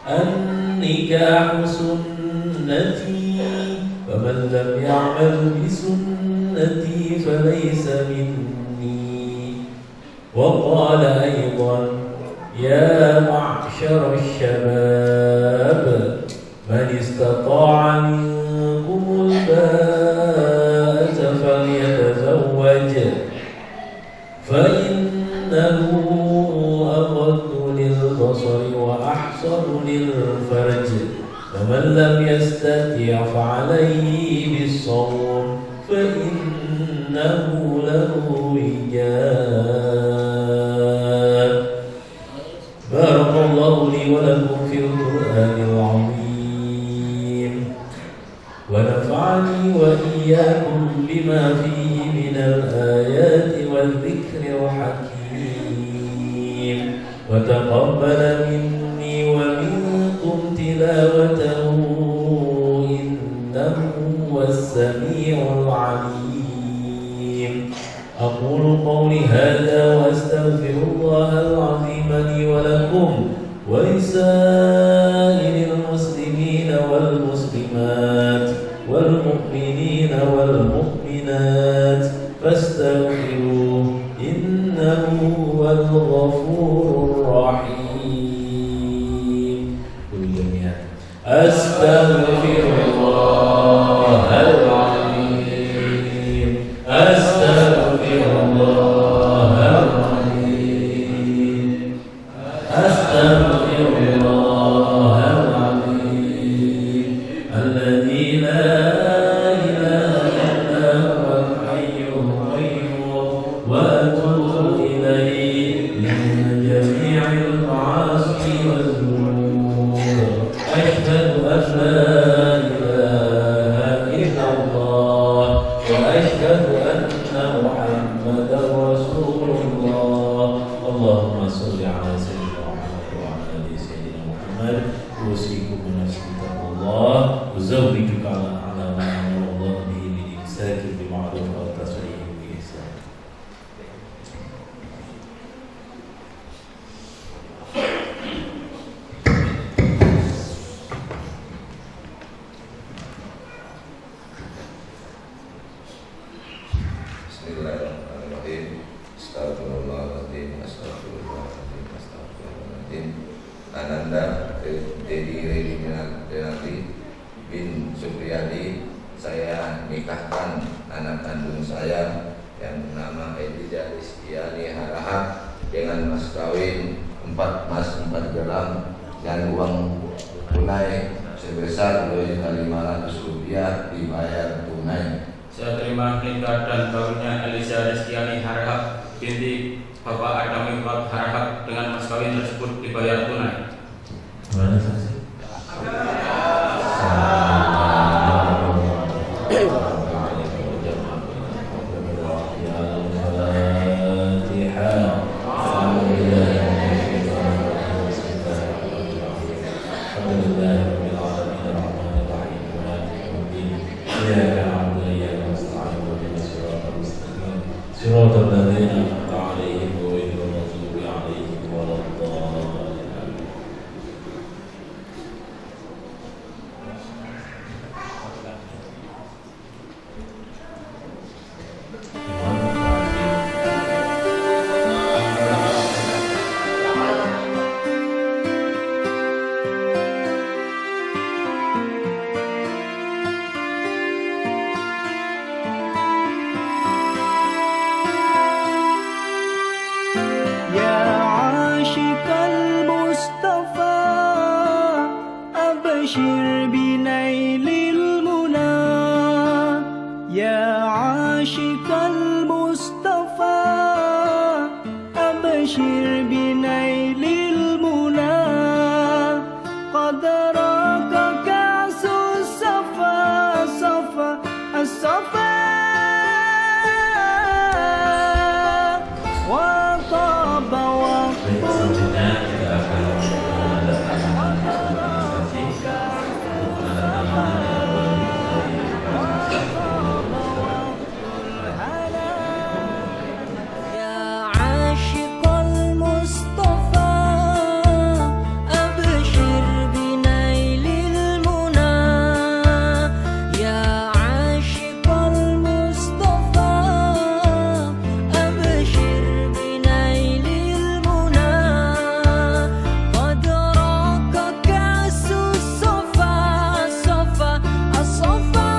النكاح سنتي فمن لم يعمل بسنتي فليس مني. وقال أيضا: يا معشر الشباب من استطاع منكم الباءة فليتزوج فإنه أغض للبصر وأحصن للفرج ومن لم يستطع فعليه بالصوم فإنه له وجاء. بارك الله لي ولكم في القرآن العظيم ونفعني وإياكم بما فيه من الآيات والذكر الحكيم وتقبل مني ومنكم تلاوته إنه هو السميع العليم. أقول قولي هذا وأستغفر الله العظيم لي ولكم ولسائر المسلمين والمسلمات والمؤمنين والمؤمنات فاستغفروه إنه هو الغفور الرحيم. أستغفر الله العظيم أستغفر الله العظيم أستغفر الله العظيم الذي لا إله إلا هو الحي القيوم وأتوب إليه من جميع المعاصي والذنوب. أشهد أن لا إله إلا الله وأشهد أن محمدا رسول الله. اللهم صل على سيدنا محمد وعلى آل سيدنا محمد. أوصيكم بنفسي بتقوى الله وزوجك على ما أمر الله به بالإمساك بالمعروف والتصريح بإحسان. Bismillahirrahmanirrahim. Astagfirullahaladzim. Astagfirullahaladzim. Astagfirullahaladzim. Ananda Dedi Renati bin Supriyadi, saya nikahkan anak kandung saya yang bernama Elida Rizkiani Harahap dengan mas kawin 4 emas 4 gram dan uang tunai sebesar Rp500 dibayar tunai. Saya terima nikah dan kawinnya Elisa Rizkiani Harahap binti Bapak Adam Iqbal Harahap dengan mas kawin tersebut dibayar tunai. Mana saksi? صراط الذين أنعمت عليهم غير المغضوب عليهم ولا الضالين. أبشر بنيل المنى يا عاشق المصطفى أبشر بنيل المنى قد راق كأس الصفا صفا الصفا وطاب وقت Selanjutnya kita akan menandatangani organisasi untuk menandatangani يا عاشق المصطفى أبشر بنيل المنى يا عاشق المصطفى أبشر بنيل المنى قد راق كأس الصفا صفا الصفا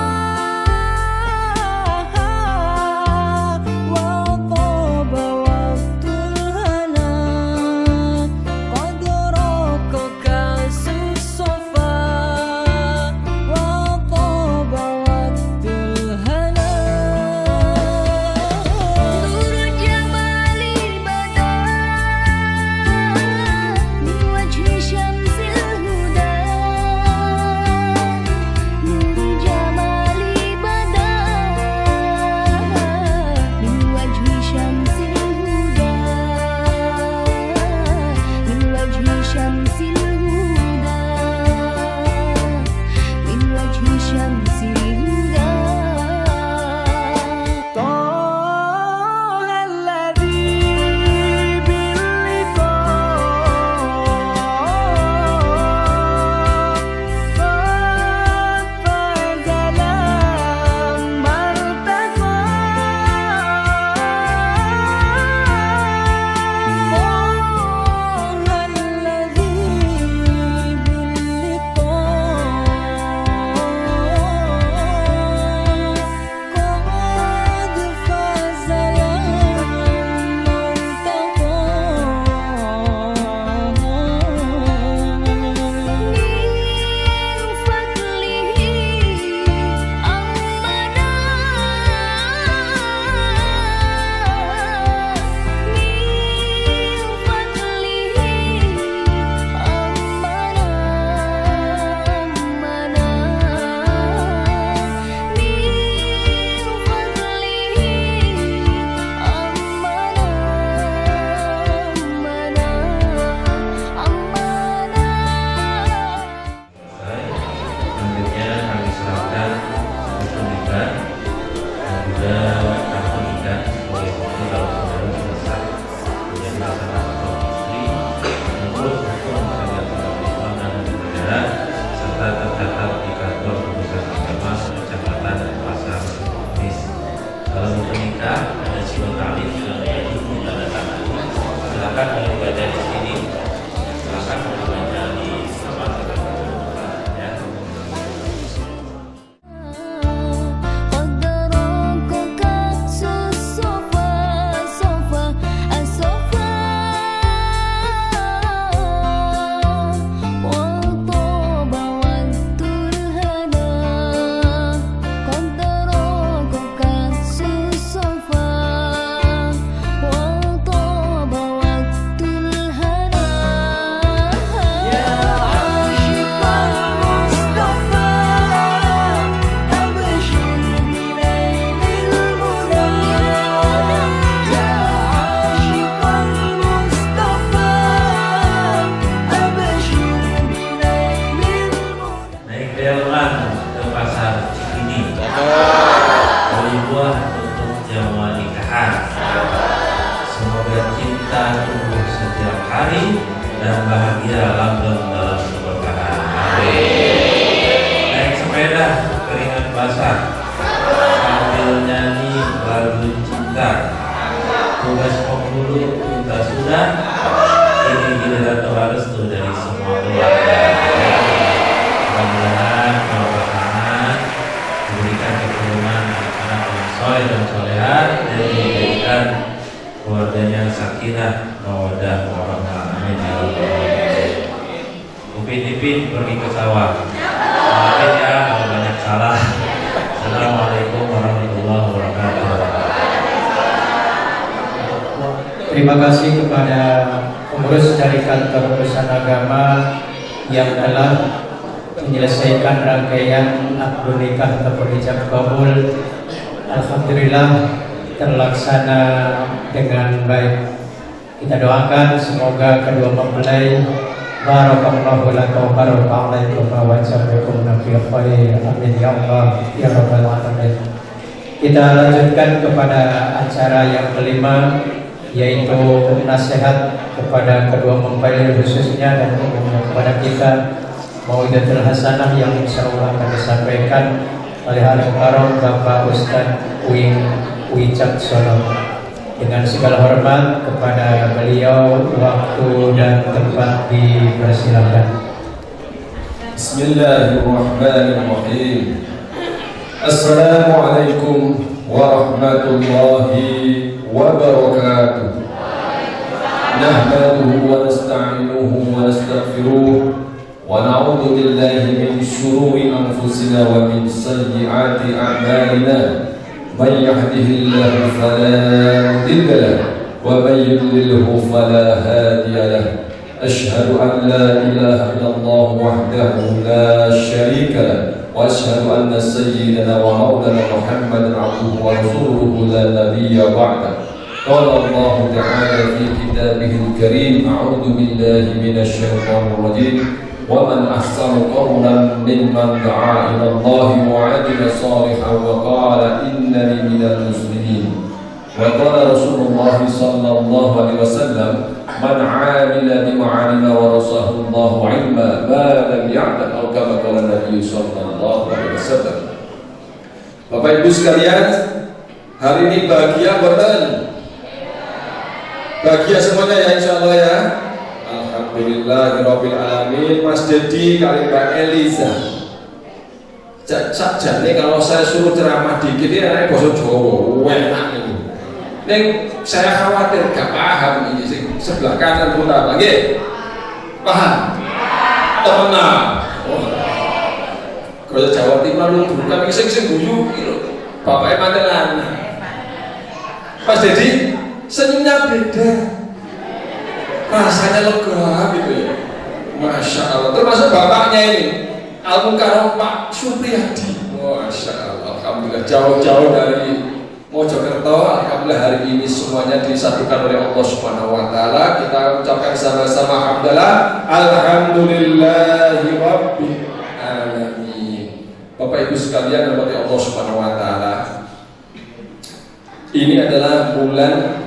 وطاب وقت الهنا قد راق كأس الصفا وطاب وقت الهنا نور جمالي بدا من وجه شمس الهدى نور جمالي بدا من وجه شمس الهدى من وجه شمس الهدى من وجه شمس الهدى طه الذي باللقاء قد فاز لما ارتقى طه الذي باللقاء قد فاز لما Selanjutnya kami serahkan buku nikah dan juga kartu nikah sebagai bukti kalau saudara selesai menjadi pasangan suami istri menurut hukum syariat Islam dan negara serta tercatat di kantor urusan agama kecamatan dan pasar bis. Kalau buku nikah ada simbol talif yang wajib ditandatangani. Silakan membaca di sini. Silakan membaca di kamar ya. قد راق كأس الصفا صفا الصفا وطاب وقت الهنا قد راق كأس الصفا وطاب وقت الهنا يا عاشق المصطفى أبشر بنيل المنى يا عاشق المصطفى أبشر بنيل المنى Naik delman ke pasar Cikini beli buah untuk jamuan nikahan. Semoga cinta tumbuh setiap hari dan bahagia langgeng dalam keberkahan. Amin. Naik sepeda keringat basah sambil nyanyi lagu cinta. Tugas penghulu minta sudah, ini giliran doa restu dari semua keluarga. Mudah-mudahan kalau pasangan diberikan keturunan anak-anak yang soleh dan soleha dan dijadikan keluarganya sakinah, mawaddah, warahmah. Amin ya rabbal alamin. Upin Ipin pergi ke sawah. Maafin ya kalau banyak salah. Assalamualaikum warahmatullahi wabarakatuh. Terima kasih kepada pengurus dari kantor urusan agama yang telah menyelesaikan rangkaian akad nikah ataupun ijab kabul. Alhamdulillah terlaksana dengan baik. Kita doakan semoga kedua mempelai barakallahu lakum wa barakatuh wa ja'alakum fil khair. Amin ya Allah ya rabbal alamin. Kita lanjutkan kepada acara yang kelima, yaitu nasihat kepada kedua mempelai khususnya dan umumnya kepada kita, Mau'idatul Hasanah yang insyaallah akan disampaikan oleh Al-Mukarram Bapak Ustadz Uwi Caksono. Dengan segala hormat kepada beliau, waktu dan tempat dipersilakan. Bismillahirrahmanirrahim. Assalamualaikum warahmatullahi wabarakatuh. Nahmaduhu wa nasta'inuhu wa nastaghfiruh wa na'udzu billahi min syururi anfusina wa min sayyiati a'malina. من يهده الله فلا مضل له ومن يضلله فلا هادي له أشهد أن لا إله إلا الله وحده لا شريك له وأشهد أن سيدنا ومولانا محمدا عبده ورسوله لا نبي بعده. قال الله تعالى في كتابه الكريم أعوذ بالله من الشيطان الرجيم ومن أحسن قولا ممن دعا إلى الله وعمل صالحا وقال إنني من المسلمين. وقال رسول الله صلى الله عليه وسلم من عامل بما علم ورثه الله علما ما لم يعلم أو كما قال النبي صلى الله عليه وسلم. Bapak Ibu sekalian, hari ini bahagia buatan, bahagia semuanya ya insya Allah ya. Alhamdulillahirabbil alamin. Mas Dedi kali Mbak Eliza. Sakjane kalau saya suruh ceramah dikit ini anaknya bahasa Jawa, enak ini. Ning saya khawatir gak paham ini sebelah kanan terutama. Nggih. Paham? Tenang. Kalau Jawa Timur lu bukan sing guyu iki lho. Bapake mantelan. Mas Dedi senyumnya beda. Rasanya lega gitu ya. Masya Allah. Termasuk bapaknya ini Al-Mukarram Pak Supriyadi. Masya Allah. Alhamdulillah jauh-jauh dari Mojokerto. Alhamdulillah hari ini semuanya disatukan oleh Allah Subhanahu Wa Taala. Kita ucapkan sama-sama alhamdulillah. Alhamdulillahi Rabbil Alamin. Bapak Ibu sekalian yang dirahmati Allah Subhanahu Wa Taala. Ini adalah bulan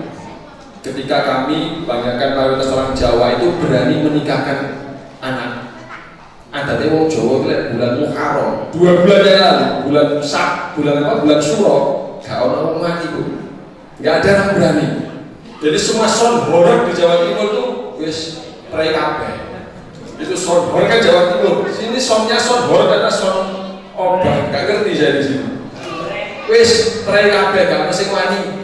ketika kami, banggakan mayoritas orang Jawa itu berani menikahkan anak. Ada wong Jawa itu bulan Muharram, 2 bulan yang lalu, bulan Suro, gak ada orang mati bu, gak ada yang berani. Jadi semua sound horror di Jawa Timur itu wis prai kabeh. Itu sound horror kan Jawa Timur. Sini soundnya sound horror karena sound obat, gak ngerti saya di sini. Wis prai kabeh, gak mesti wani.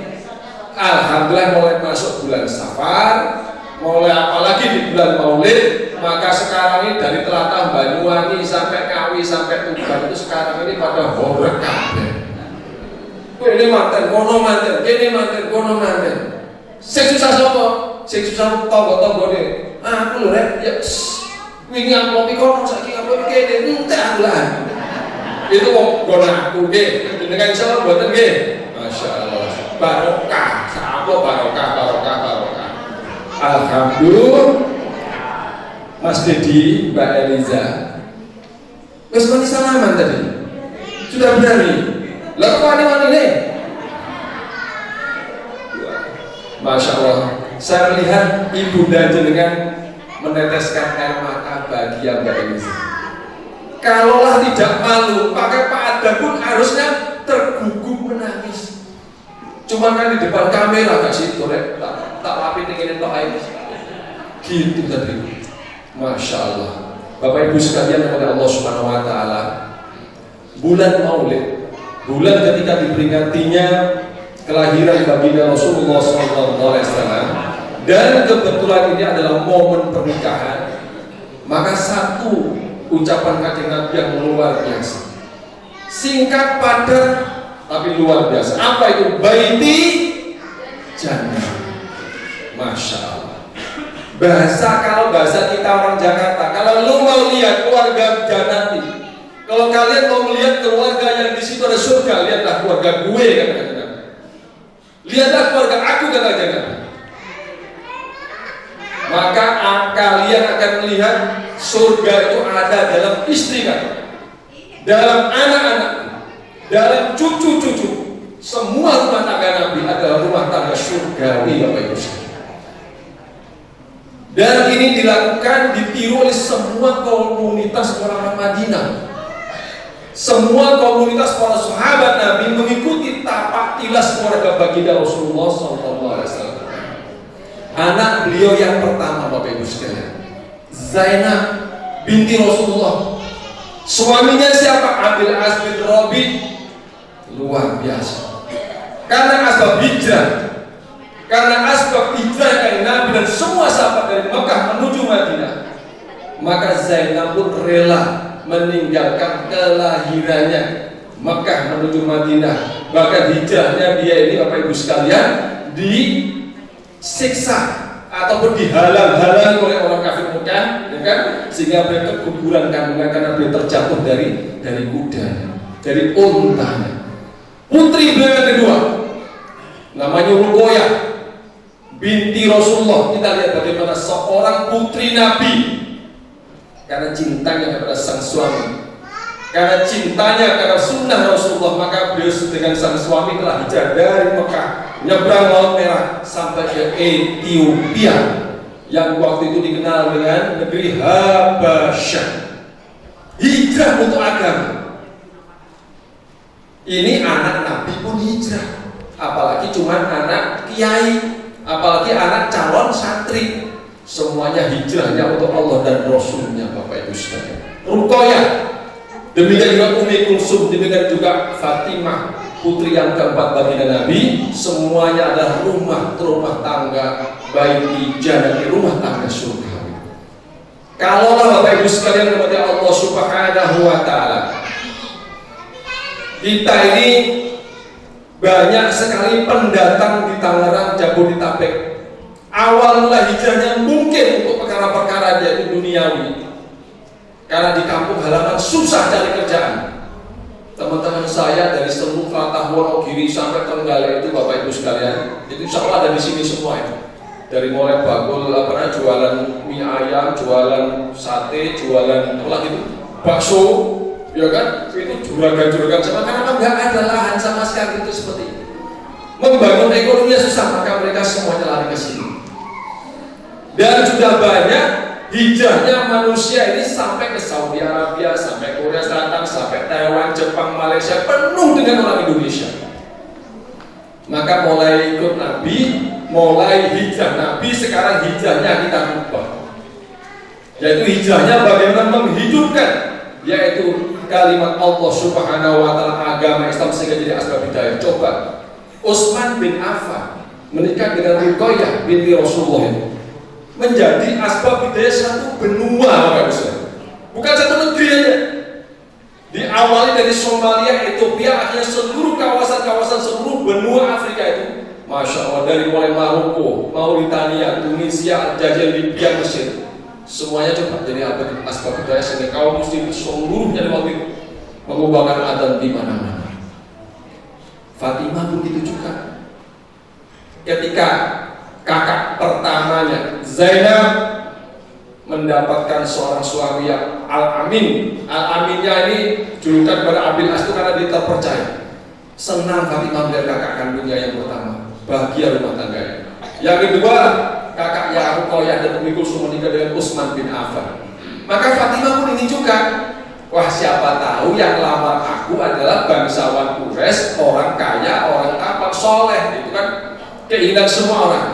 Alhamdulillah mulai masuk bulan Safar, mulai apalagi di bulan Maulid, maka sekarang ini dari Tlatah Banyuwangi sampai Ngawi sampai Tuban itu sekarang ini pada horor kabeh. Ini manten, kono manten, ini manten, kono manten. Sing susah sapa? Sing susah tangga-tanggane. Aku lho rek, ya wingi amplop iki kono saiki amplop kene, entek aku lah. Itu wong gono aku nggih, jenengan insyaallah mboten nggih. Masyaallah. Barokah, apa barokah. Alhamdulillah. Mas Dedi, Mbak Eliza, wis mati salaman tadi. Sudah berani. Lah kok wani-wani nih? Masya Allah. Saya melihat ibunda jenengan meneteskan air mata bahagia Mbak Eliza. Kalaulah tidak malu, pakai Pak pun harusnya tergugum menangis. Cuma kan di depan kamera gak sih, korek tak lapi tinggalin tok air. Gitu tadi. Masya Allah. Bapak Ibu sekalian kepada Allah Subhanahu Wa Taala. Bulan Maulid, bulan ketika diperingatinya kelahiran baginda Rasulullah SAW, dan kebetulan ini adalah momen pernikahan. Maka satu ucapan kanjeng Nabi yang luar biasa. Singkat, padat, tapi luar biasa. Apa itu? Baiti jannah. Masya Allah. Kalau bahasa kita orang Jakarta, kalau lu mau lihat keluarga jannati, kalau kalian mau melihat keluarga yang di situ ada surga, lihatlah keluarga gue, kata kanjeng Nabi. Lihatlah keluarga aku, kata kanjeng Nabi. Maka kalian akan melihat surga itu ada dalam istri kalian, dalam anak-anak, dalam cucu-cucu. Semua rumah tangga Nabi adalah rumah tangga surgawi, Bapak Ibu sekalian. Dan ini dilakukan, ditiru oleh semua komunitas orang Madinah. Semua komunitas para sahabat Nabi mengikuti tapak tilas keluarga baginda Rasulullah SAW. Anak beliau yang pertama, Bapak Ibu sekalian, Zainab binti Rasulullah. Suaminya siapa? Abil As bin Rabi. Luar biasa. Karena asbab hijrah, karena asbab hijrah dari Nabi dan semua sahabat dari Mekah menuju Madinah, maka Zainab pun rela meninggalkan kelahirannya Mekah menuju Madinah. Bahkan hijrahnya dia ini, Bapak Ibu sekalian, disiksa ataupun dihalang-halangi oleh orang kafir Mekah, ya kan? Sehingga beliau keguguran kandungan karena beliau terjatuh dari kudanya, dari untanya. Putri beliau yang kedua namanya Ruqayyah binti Rasulullah. Kita lihat bagaimana seorang putri Nabi, karena cintanya kepada sang suami, karena cintanya kepada sunnah Rasulullah, maka beliau dengan sang suami telah hijrah dari Mekah, nyebrang Laut Merah sampai ke Ethiopia yang waktu itu dikenal dengan negeri Habasyah. Hijrah untuk agama. Ini anak Nabi pun hijrah, apalagi cuma anak kiai, apalagi anak calon santri. Semuanya hijrahnya untuk Allah dan Rasulnya, Bapak Ibu sekalian. Ruqayyah, demikian juga Ummi Kulsum, demikian juga Fatimah, putri yang keempat baginda Nabi. Semuanya adalah rumah tangga, baik jannah, rumah tangga surga. Kalaulah Bapak Ibu sekalian kepada Allah Subhanahu wa Ta'ala, kita ini banyak sekali pendatang di Tangerang, Jabodetabek. Awal mula hijrahnya mungkin untuk perkara-perkara yaitu duniawi, karena di kampung halaman susah cari kerjaan. Teman-teman saya dari seluruh Klatah, Wonogiri sampai Trenggalek itu, Bapak Ibu sekalian, itu insya Allah ada di sini semua ya. Dari mulai bagul, jualan mie ayam, jualan sate, jualan apa gitu, bakso, ya kan? Itu juragan-juragan sama, karena nggak ada lahan sama sekali itu seperti itu. Membangun ekonominya susah, maka mereka semuanya lari ke sini. Dan sudah banyak hijrahnya manusia ini sampai ke Saudi Arabia, sampai Korea Selatan, sampai Taiwan, Jepang, Malaysia, penuh dengan orang Indonesia. Maka mulai ikut Nabi, mulai hijrah Nabi, sekarang hijrahnya kita ubah. Yaitu hijrahnya bagaimana menghidupkan, yaitu kalimat Allah Subhanahu wa Ta'ala, agama Islam sehingga jadi asbab hidayah. Coba Utsman bin Affan menikah dengan Ruqayyah binti Rasulullah itu menjadi asbab hidayah satu benua, bukan satu negeri aja. Diawali dari Somalia, Ethiopia, akhirnya seluruh kawasan-kawasan seluruh benua Afrika itu, Masya Allah, dari mulai Maroko, Mauritania, Tunisia, Aljazair, Libya, Mesir, semuanya coba jadi asbab hidayah sehingga kaum muslim seluruhnya waktu itu mengubahkan adzan di mana-mana. Fatimah pun itu juga. Ketika kakak pertamanya Zainab mendapatkan seorang suami yang Al-Amin. Al-Aminnya ini julukan pada Abil As itu karena dia terpercaya. Senang Fatimah melihat kakak kandungnya yang pertama, bahagia rumah tangganya. Yang kedua, kakaknya Ruqayyah dan Ummi Kulsum menikah dengan Utsman bin Affan. Maka Fatimah pun ini juga, wah siapa tahu yang lamar aku adalah bangsawan Quraisy, orang kaya, orang tampan, soleh, itu kan keinginan semua orang.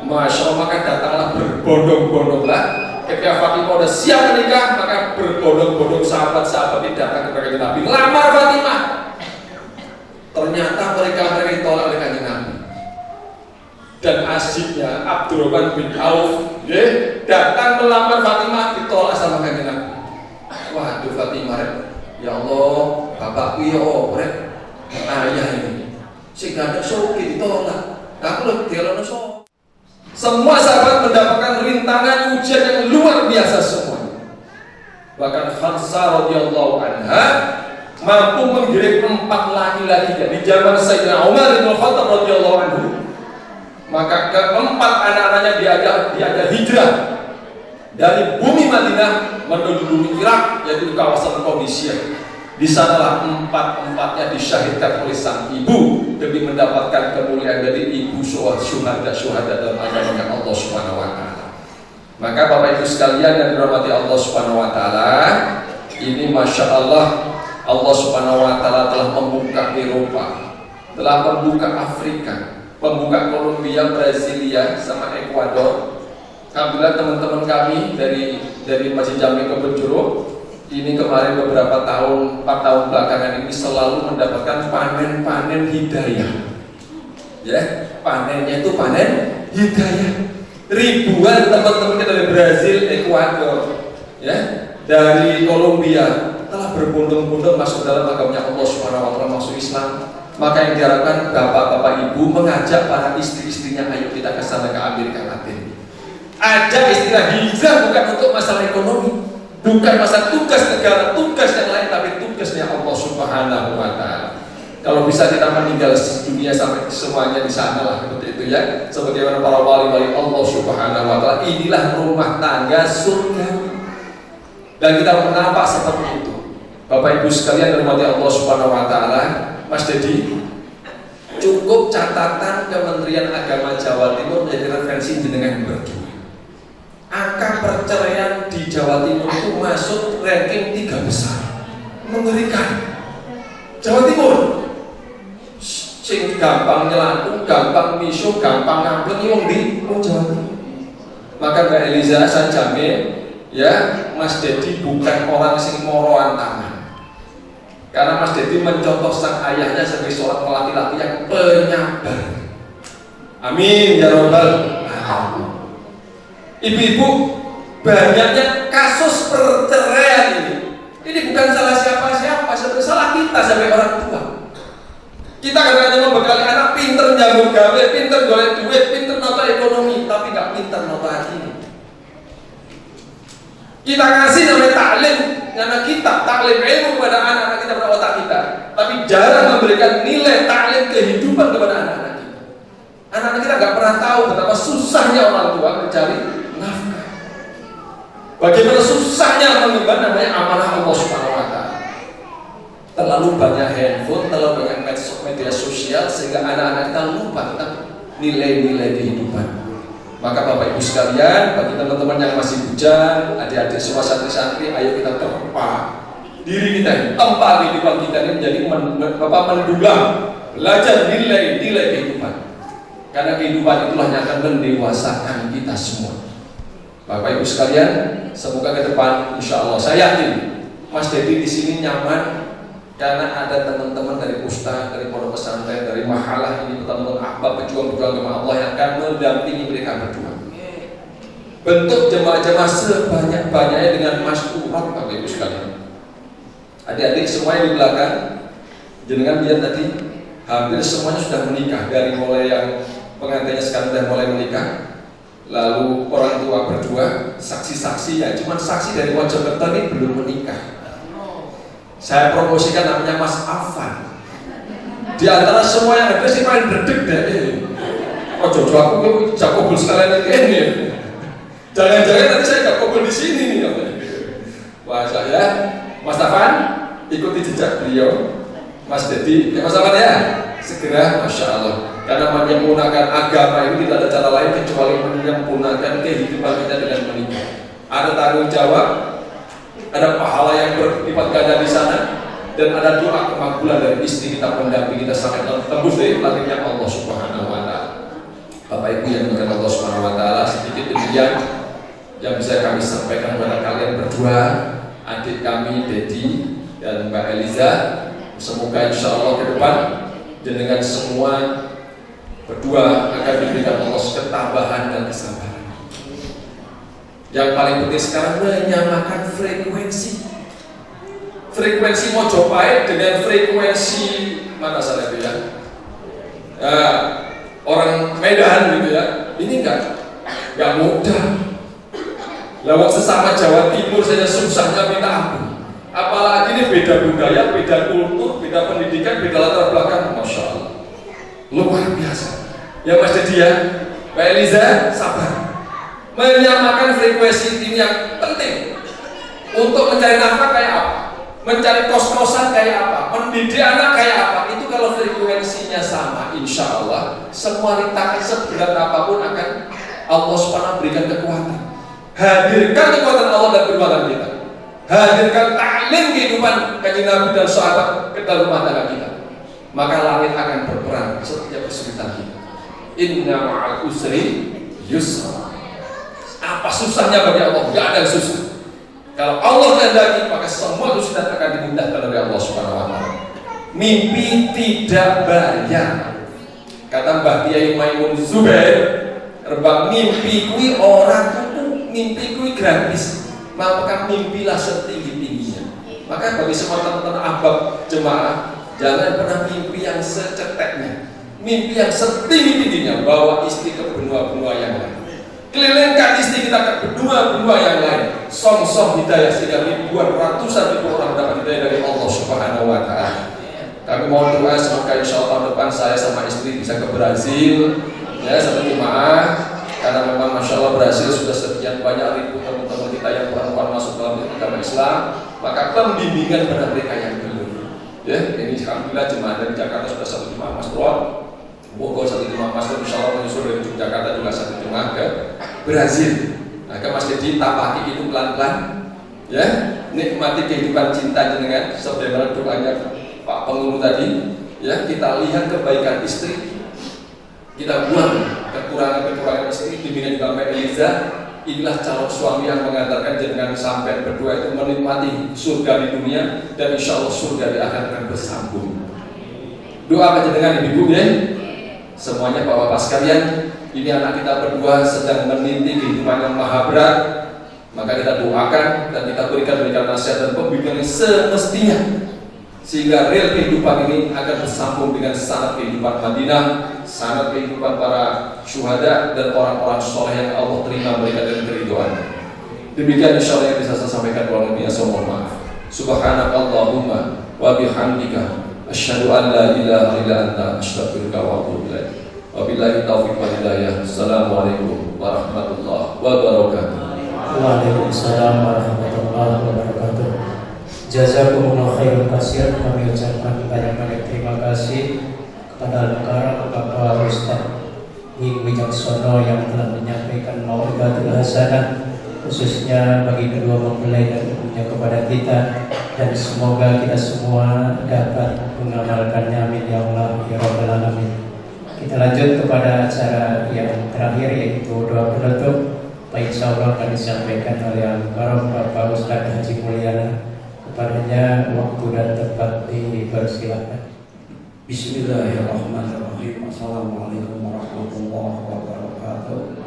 Masya Allah, maka datanglah berbondong-bondonglah. Ketika Fatimah sudah siap menikah, maka berbondong-bondong sahabat-sahabat ini datang kepada Nabi, lamar Fatimah. Ternyata mereka ditolak oleh Kanjeng Nabi. Dan asyiknya Abdurrahman bin Auf datang melamar Fatimah, ditolak sama Kanjeng Nabi. Wah Ya Allah, bapak ya rek ayah ini sehingga ada soki ditolak. Aku lebih dialog so. Semua sahabat mendapatkan rintangan ujian yang luar biasa semua. Bahkan Khamsah radhiyallahu anha mampu menggiring 4 laki-lakinya di zaman Sayyidina Umar bin Khattab radhiyallahu anhu. Maka keempat anak-anaknya diajak hijrah dari bumi Madinah menuju bumi Irak, yaitu kawasan Qadisiyah. Di sanalah 4-empatnya disyahidkan oleh sang ibu demi mendapatkan kemuliaan dari ibu syuhada dalam agamanya Allah Subhanahu wa taala. Maka Bapak Ibu sekalian yang dirahmati Allah Subhanahu wa taala, ini Masya Allah, Allah Subhanahu wa taala telah membuka Eropa, telah membuka Afrika, membuka Kolombia, Brasilia sama Ekuador. Alhamdulillah teman-teman kami dari Masjid Jami Kebonjuru ini kemarin beberapa tahun, 4 tahun belakangan ini selalu mendapatkan panen-panen hidayah. Ya, panennya itu panen hidayah. Ribuan teman-teman kita dari Brazil, Ekuador, ya, dari Kolombia telah berbondong-bondong masuk dalam agamanya Allah Subhanahu wa taala, masuk Islam. Maka yang diharapkan bapak-bapak ibu mengajak para istri-istrinya, ayo kita ke sana, ke Amerika Latin. Ajak istilah hijrah bukan untuk masalah ekonomi, bukan masalah tugas negara, tugas yang lain, tapi tugasnya Allah Subhanahu wa taala. Kalau bisa kita meninggal dunia sampai semuanya di sana lah, seperti itu ya. Sebagaimana para wali-wali Allah Subhanahu wa taala, inilah rumah tangga surga. Dan kita menampak seperti itu. Bapak Ibu sekalian dirahmati Allah Subhanahu wa taala, Mas Dedi, cukup catatan Kementerian Agama Jawa Timur menjadi referensi jenengan berdua. Angka perceraian di Jawa Timur itu masuk ranking 3 besar. Mengerikan. Jawa Timur sing gampang nyelatu, gampang miso, gampang ngampleng wong di Jawa Timur. Maka Mbak Eliza saya jamin ya, Mas Dedi bukan orang sing moroan tangan. Karena Mas Dedi mencontoh sang ayahnya sebagai seorang laki-laki yang penyabar. Amin ya rabbal alamin. Ibu-ibu, banyaknya kasus perceraian ini. Ini bukan salah siapa-siapa, sebenarnya salah kita sebagai orang tua. Kita kadang-kadang membekali anak pinter nyambung gawe, pinter golek duit, pinter nota ekonomi, tapi nggak pinter nota hati. Kita ngasih namanya taklim, anak kita taklim ilmu kepada anak-anak kita pada otak kita, tapi jarang memberikan nilai taklim kehidupan kepada anak-anak kita. Anak-anak kita nggak pernah tahu betapa susahnya orang tua mencari nafkah. Bagaimana susahnya mengemban namanya amanah Allah Subhanahu wa taala. Terlalu banyak handphone, terlalu banyak media sosial sehingga anak-anak kita lupa tentang nilai-nilai kehidupan. Maka Bapak Ibu sekalian, bagi teman-teman yang masih bujang, adik-adik semua santri-santri, ayo kita terpa diri kita ini, tempat kehidupan kita ini menjadi mendulang, belajar nilai-nilai kehidupan. Karena kehidupan itulah yang akan mendewasakan kita semua. Bapak Ibu sekalian, semoga ke depan insya Allah saya yakin Mas Dedi di sini nyaman karena ada teman-teman dari ustaz, dari pondok pesantren, dari mahalah ini, teman-teman ahbab pejuang-pejuang agama Allah yang akan mendampingi mereka berdua. Bentuk jemaah-jemaah sebanyak-banyaknya dengan maskurat Bapak Ibu sekalian. Adik-adik semuanya di belakang, jenengan lihat tadi hampir semuanya sudah menikah, dari mulai yang pengantinnya sekarang sudah mulai menikah. Lalu orang tua berdua, saksi-saksinya, cuman saksi dari Mojokerto ini belum menikah. Saya promosikan namanya Mas Afan. Di antara semua yang ada sih paling berdek deh. Oh jodoh aku jak kubul sekalian ini. Jangan-jangan nanti saya gak kubul di sini nih. Wah saya, Mas Afan ikuti jejak beliau, Mas Dedi, ya Mas Afan ya. Segera, Masya Allah. Karena menyempurnakan agama ini tidak ada cara lain kecuali menyempurnakan kehidupan kita dengan menikah. Ada tanggung jawab, ada pahala yang berlipat ganda di sana, dan ada doa kemakbulan dari istri kita, pendamping kita sampai tembus dari langitnya Allah Subhanahu wa taala. Bapak Ibu yang dimuliakan Allah Subhanahu wa taala, sedikit demikian yang bisa kami sampaikan kepada kalian berdua, adik kami Dedi dan Mbak Eliza. Semoga insya Allah ke depan dengan semua berdua akan diberikan Allah ketabahan dan kesabaran. Yang paling penting sekarang menyamakan frekuensi. frekuensi Mojopahit dengan frekuensi mana sana itu ya, orang Medan gitu ya, ini nggak mudah. Lawang sesama Jawa Timur saja susahnya minta ampun, apalagi ini beda budaya, beda kultur, beda pendidikan, beda latar belakang. Masya Allah, luar biasa ya Mas Dedi ya, Mbak Eliza, sabar. Menyamakan frekuensi ini yang penting untuk mencari nafkah kayak apa, mencari kos-kosan kayak apa, mendidik anak kayak apa. Itu kalau frekuensinya sama, insya Allah semua rintangan seberat apapun akan Allah SWT berikan kekuatan. Hadirkan kekuatan Allah dan kekuatan kita, hadirkan taklim kehidupan Kanjeng Nabi dan sahabat ke dalam rumah tangga kita, maka langit akan berperan setiap kesulitan kita. Inna ma'al usri yusra. Apa susahnya bagi Allah? Gak ada yang susah. Kalau Allah kehendaki, maka semua kesulitan akan dimudahkan oleh Allah Subhanahu wa Ta'ala. Mimpi tidak bayar. Kata Mbah Kiai Maimun Zubair, rebang mimpi kui orang tuh, mimpi kui gratis. Maka mimpilah setinggi-tingginya. Maka bagi semua teman-teman ahbab jemaah, jangan pernah mimpi yang seceteknya, mimpi yang setinggi-tingginya, bawa istri ke benua-benua yang lain, kelilingkan istri kita ke benua-benua yang lain, song-song hidayah sehingga ribuan, ratusan ribu orang dapat hidayah dari Allah Subhanahu wa Ta'ala. Kami mohon doa semoga insya Allah tahun depan saya sama istri bisa ke Brazil ya, satu jemaah, karena memang Masya Allah Brazil sudah sekian banyak ribu teman-teman kita yang perempuan masuk dalam agama Islam, maka pembimbingan pada mereka yang belum ya, ini alhamdulillah jemaah dari Jakarta sudah satu jemaah Mas Bro, Bogor satu jemaah Mas Bro, insya Allah menyusul dari Jakarta juga satu jemaah ke Brazil. Maka Mas Dedi tapaki itu pelan-pelan ya, nikmati kehidupan cinta dengan sebagaimana doanya Pak Pengulu tadi ya, kita lihat kebaikan istri, kita buang kekurangan istri, dibina juga Mbak Eliza. Inilah calon suami yang mengantarkan jenengan sampai berdua itu menikmati surga di dunia dan insya Allah surga di akhirat akan bersambung. Doa apa jenengan ibu ya? Semuanya bapak-bapak sekalian, ini anak kita berdua sedang meniti kehidupan yang maha berat, maka kita doakan dan kita berikan nasihat dan pembimbingan semestinya, sehingga real kehidupan ini akan bersambung dengan sanad kehidupan Madinah, sanad kehidupan para syuhada dan orang-orang soleh yang Allah terima mereka dari keridhaan. Demikian insya Allah yang bisa saya sampaikan. Kalau lebihnya saya mohon maaf. Subhanakallahumma wa bihamdika asyhadu an la ilaha illa anta astaghfiruka wa atubu ilaik. Wabillahi taufiq wal hidayah. Assalamualaikum warahmatullahi wabarakatuh. Waalaikumsalam warahmatullahi wabarakatuh. Jazakumullah khairan katsir. Kami ucapkan banyak-banyak terima kasih kepada Al-Mukarram Bapak Ustaz Wijaksono yang telah menyampaikan mau'izatul hasanah khususnya bagi kedua mempelai dan ibunya kepada kita, dan semoga kita semua dapat mengamalkannya, amin ya Allah ya rabbal alamin. Kita lanjut kepada acara yang terakhir yaitu doa penutup. Insya Allah akan disampaikan oleh Al-Mukarram Bapak Ustaz Haji Mulyana. Kepadanya waktu dan tempat dipersilakan. Bismillahirrahmanirrahim. Assalamualaikum warahmatullahi wabarakatuh.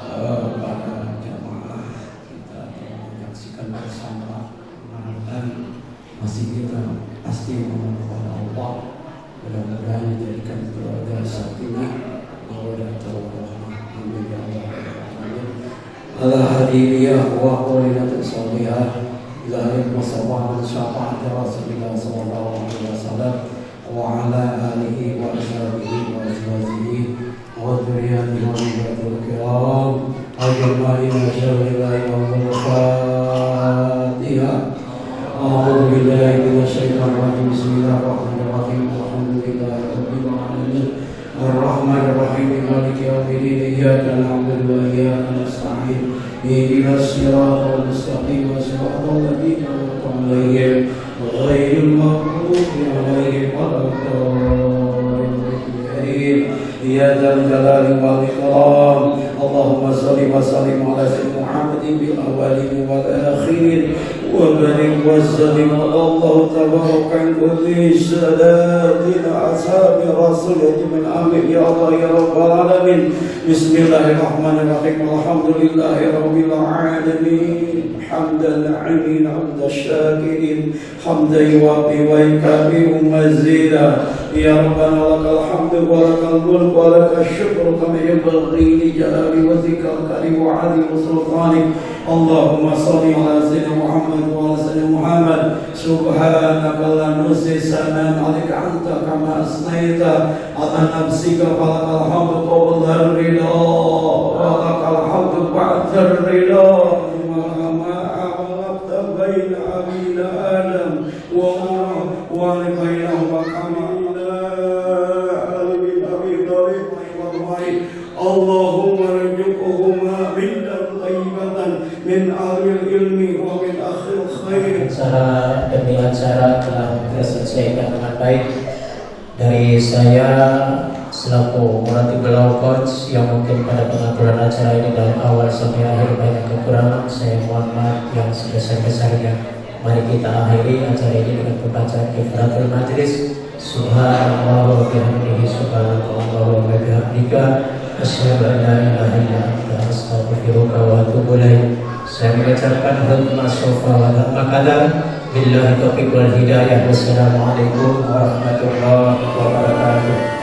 Para jamaah, kita menyaksikan bersama dan masih kita pasti memohon kepada Allah, mudah-mudahan dijadikan keluarga sakinah mawaddah warahmah. Amin ya Allah. Al-hadiyah wa qulinatus salihah ilahi musawwah syafaat Rasulullah sallallahu alaihi wasallam wa ala alihi wa ashabihi wa azwajihi wa dzurriyyatihi wa ibatul kiram ajma'in syarrillahi wa al-fatihah. A'udzu billahi minasyaitonir rajim. Bismillahirrahmanirrahim. Alhamdulillahi rabbil alamin. Ar-Rahmanir Rahim. Maliki yaumiddin. Iyyaka na'budu wa iyyaka nasta'in. Ihdinas siratal mustaqim. Siratal ladzina an'amta 'alaihim ghairil maghdubi 'alaihim waladdallin. Ya dzal jalali wal ikram. Allahumma shalli wa sallim ala sayyidina Muhammadin bil awwalin wal akhirin وبارك وسلم على الله تبارك عن كل ساداتنا أصحاب رسولك من آمين يا الله يا رب العالمين. بسم الله الرحمن الرحيم. الحمد لله رب العالمين حمد العالمين حمد الشاكرين حمد يوافي ويكافئ مزيدا. يا ربنا لك الحمد ولك الملك ولك الشكر كما ينبغي لجلال وجهك الكريم وعظيم سلطانك. اللهم صل على سيدنا محمد وعلى سيدنا محمد. سبحانك لا نحصي ثناء عليك أنت كما أثنيت على نفسك. فلك الحمد قبل الرضا ولك الحمد بعد الرضا. وكما أغلقت بين أبينا آدم وبينهما كما اللهم ارزقهما منا طيبة من أهل العلم ومن أهل الخير. Acara demi acara telah diselesaikan dengan baik. Dari saya selaku Murati Belau Coach yang mungkin pada pengaturan acara ini dari awal sampai akhir banyak kekurangan, saya mohon maaf yang sebesar-besarnya. Mari kita akhiri acara ini dengan pembacaan kifaratul majlis. Subhanallah wa bihamdihi subhanallah wa bihamdika asyhadu an la ilaha illa anta astaghfiruka wa atubu ilaik. Saya mengucapkan hikmah sofa wa qadar. Billahi taufiq wal hidayah. Wassalamualaikum warahmatullahi wabarakatuh.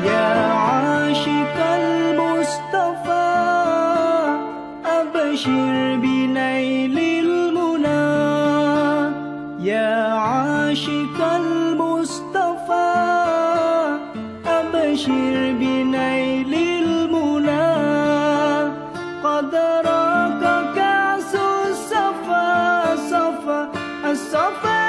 يا عاشق المصطفى أبشر بنيل المنى. يا عاشق المصطفى أبشر بنيل المنى. قد راك كأس الصفا صفا الصفا